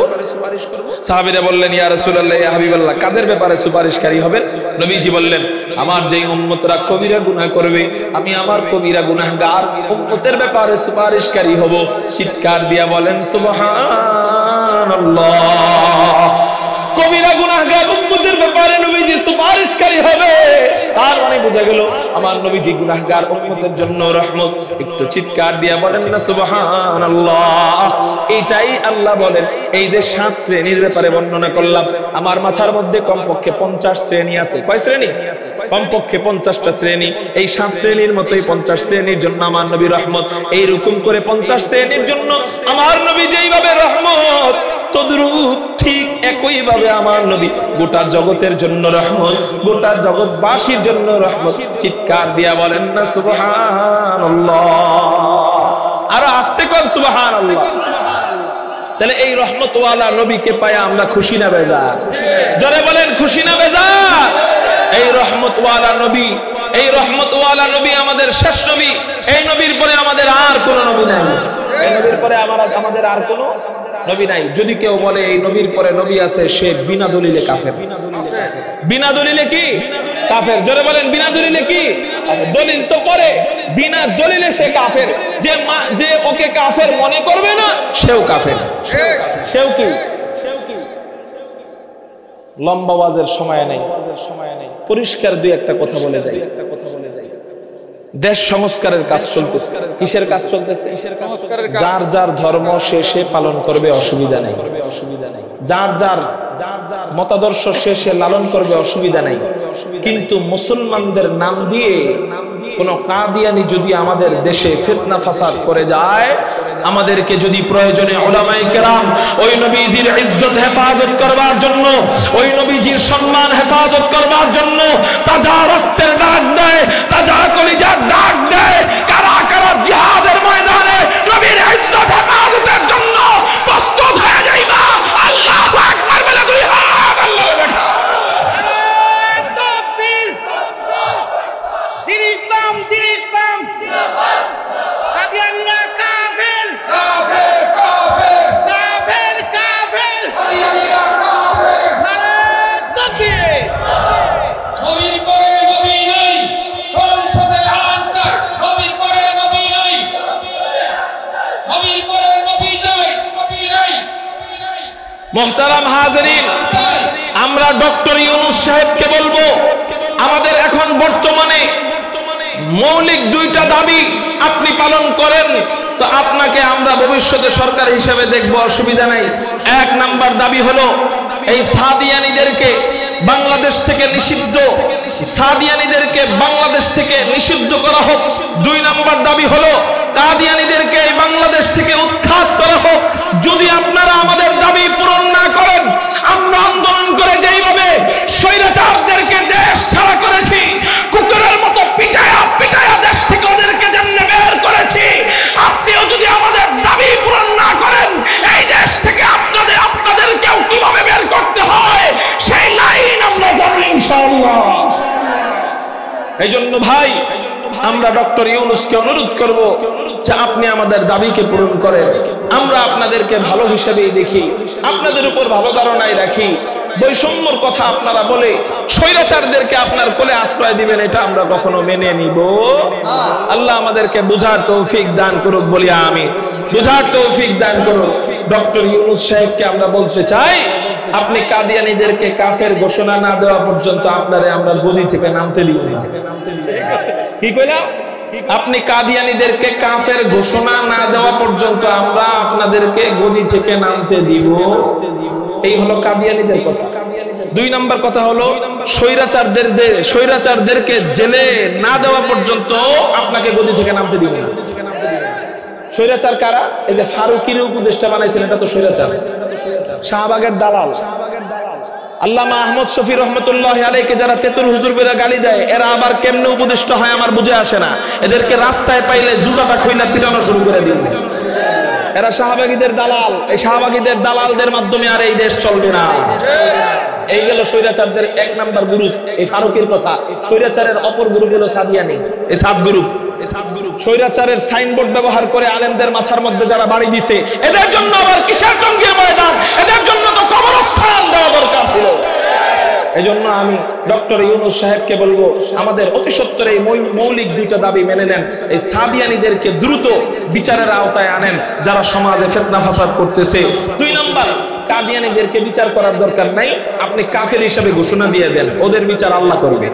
সাহাবীরা বললেন, ইয়া রাসূলুল্লাহ, ইয়া হাবিবাল্লাহ, কাদের ব্যাপারে সুপারিশকারী হবেন? নবীজি বললেন, আমার যেই উম্মতরা কবিরা গুনাহ করবে, আমি আমার কবিরা গুনাহগার উম্মতের ব্যাপারে সুপারিশকারী হব। চিৎকার দিয়া বলেন সুবহানাল্লাহ। কবিরা গুনাহগার উম্মতের ব্যাপারে নবীজি সুপারিশকারী হবে, তার মানে বোঝা গেল আমার নবীজি গুনাহগার উম্মতের জন্য রহমত। একটু চিৎকার দিয়া বলেন না সুবহানাল্লাহ। এটাই আল্লাহ বলেন, এই যে 7 শ্রেণীর ব্যাপারে বর্ণনা করলাম, আমার মাথার মধ্যে কমপক্ষে 50 শ্রেণী আছে। কয় শ্রেণী? কমপক্ষে 50টা শ্রেণী। এই 7 শ্রেণীর মতোই 50 শ্রেণীর জন্য আমার নবী রহমত। এইরকম করে 50 শ্রেণীর জন্য আমার নবী যেইভাবে রহমত, তদ্রূপ ঠিক একই ভাবে আমার নবী গোটা জগতের জন্য রহমত, গোটা জগৎবাসীর জন্য রহমত। চিৎকার দিয়া বলেন না সুবহানাল্লাহ। আর আস্তে কোন সুবহানাল্লাহ। তাহলে এই রহমতওয়ালা নবীকে পায়া আমরা খুশি না বেজার? জোরে বলেন খুশি না বেজার? এই রহমতওয়ালা নবী, এই রহমতওয়ালা নবী আমাদের শেষ নবী। এই নবীর পরে আমাদের আর কোনো নবী নাই। এই নবীর পরে আমাদের আর কোনো নবী নাই। যদি কেউ বলে এই নবীর পরে নবী আছে, সে বিনা দলিলে কাফের। বিনা দলিলে কি? কাফের। জোরে বলেন বিনা দলিলে কি? দলিল তো করে, বিনা দলিলে সে কাফের। যে ওকে কাফের মনে করবে না, সেও কাফের। সেও কি? লম্বা ওয়াজের সময় নেই, পরিষ্কার দুই একটা কথা বলে যাই। দেশ সংস্কারের কাজ চলতেছে। কিসের কাজ চলতেছে? যার যার ধর্ম সে পালন করবে, অসুবিধা নাই। যার যার মতাদর্শ সে লালন করবে, অসুবিধা নাই। কিন্তু মুসলমানদের নাম দিয়ে কোন কাদিয়ানি যদি আমাদের দেশে ফিতনা ফাসাদ করে যায়, আমাদেরকে যদি প্রয়োজনে উলামায়ে কেরাম ওই নবীজির ইজ্জত হেফাজত করবার জন্য, ওই নবীজির সম্মান হেফাজত করবার জন্য তাজা রক্তের ডাক দেয়, তাজা কলিজার ডাক দেয়, কারা কারা জিহাদের ময়দানে নবীর ইজ্জত হেফাজতের জন্য প্রস্তুত হয়ে যাইবা, আল্লাহু আকবার বলে দুই হাত আল্লাহকে দেখা। তাকবীর, দিন ইসলাম, দিন ইসলাম, কাদিয়ানীরা কাফের, কাফের, কাফের, কাফের, কাফের, কাদিয়ানীরা কাফের। নারে তাকবীর। নবীর পরে নবী নাই, সংসদে আইন চাই। নবীর পরে নবী নাই, নবীর পরে নবী চাই, নবী নাই। মুহতারাম হাজিরিন, আমরা ডক্টর ইউনূস সাহেবকে বলবো, আমাদের এখন বর্তমানে মৌলিক 2টা দাবি আপনি পালন করেন, তো আপনাকে আমরা ভবিষ্যতে সরকার হিসেবে দেখব, অসুবিধা নাই। 1 নাম্বার দাবি হলো এই সাদিয়ানীদেরকে বাংলাদেশ থেকে নিষিদ্ধ, সাদিয়ানীদেরকে বাংলাদেশ থেকে নিষিদ্ধ করা হোক। 2 নাম্বার দাবি হলো কাদিয়ানীদেরকে বাংলাদেশ থেকে উৎখাত করা হোক। যদি আপনারা আমাদের দাবি পূরণ না করেন, আমরা আন্দোলন করে যেইভাবে স্বৈরাচারদেরকে দেশ ছাড়া করেছি, কুকুরের মতো পিটায়া পিটায়া দেশ থেকে ওদেরকে যেমন বের করেছি, আপনিও যদি আমাদের দাবি পূরণ না করেন, এই দেশ থেকে আপনাদেরকেও কিভাবে বের করতে হয় সেই লাইন আমরা জানি ইনশাআল্লাহ। এই জন্য ভাই আমরা ডক্টর ইউনূসকে অনুরোধ করব যে আপনি আমাদের দাবিকে পূরণ করেন। আমরা আপনাদেরকে ভালো হিসেবেই দেখি, আপনাদের উপর ভালো ধারণাই রাখি। বৈষম্যর কথা আপনারা বলে স্বৈরাচারদেরকে আপনার কোলে আশ্রয় দিবেন, এটা আমরা কখনো মেনে নিব। আল্লাহ আমাদেরকে বুঝার তৌফিক দান করুক, বলি আমিন। বুঝার তৌফিক দান করুক। ডক্টর ইউনূস সাহেবকে আমরা বলতে চাই, আপনি কাদিয়ানীদেরকে কাফের ঘোষণা না দেওয়া পর্যন্ত আপনারে আমরা গদি থেকে নামতে দিব না। কি কইলাম? আপনি কাদিয়ানীদেরকে কাফের ঘোষণা না দেওয়া পর্যন্ত আমরা আপনাদেরকে গদি থেকে নামতে দিব। এই হলো কাদিয়ানীদের কথা। 2 নম্বর কথা হলো স্বৈরাচারদেরকে জেলে না দেওয়া পর্যন্ত আপনাকে গদি থেকে নামতে দিব না। স্বৈরাচার কারা? এই যে ফারুকীর উপদেষ্টা বানাইছেন, এটা তো স্বৈরাচার। শাহবাগের দালাল আল্লামা আহমদ শফি রহমতুল্লাহ আলাইহিকে যারা তেতুল হুজুর বলে গালি দেয়, এরা আবার কেমনে উপদেষ্টা হয় আমার বুঝে আসে না। এদেরকে রাস্তায় পাইলে জুতাটা খুইলা পিটানো শুরু করে দিন। এরা শাহবাগীদের দালাল। এই শাহবাগীদের দালালদের মাধ্যমে আর এই দেশ চলবে না। এই গেল স্বৈরাচারদের 1 নাম্বার গ্রুপ। এই ফারুকের কথা। স্বৈরাচারের অপর গ্রুপ হলো সাদিয়ানি। এই 7 গ্রুপ। স্বৈরাচারের সাইনবোর্ড ব্যবহার করে আলেমদের মাথার মধ্যে যারা বাড়ি দিছে, এদের জন্য আবার কিসের টঙ্গীর ময়দান? এদের জন্য তো কবরস্থান দেওয়া দরকার ছিল। এজন্য আমি ডক্টর ইউনূস সাহেবকে বলবো, আমাদের অতি সত্বর এই মৌলিক 2টা দাবি মেনে নেন। এই সাদিয়ানীদেরকে দ্রুত বিচারের আওতায় আনেন যারা সমাজে ফিতনা ফাসাদ করতেছে। 2 নাম্বার, কাদিয়ানীদেরকে বিচার করার দরকার নাই, আপনি কাফের হিসেবে ঘোষণা দিয়ে দেন, ওদের বিচার আল্লাহ করবে।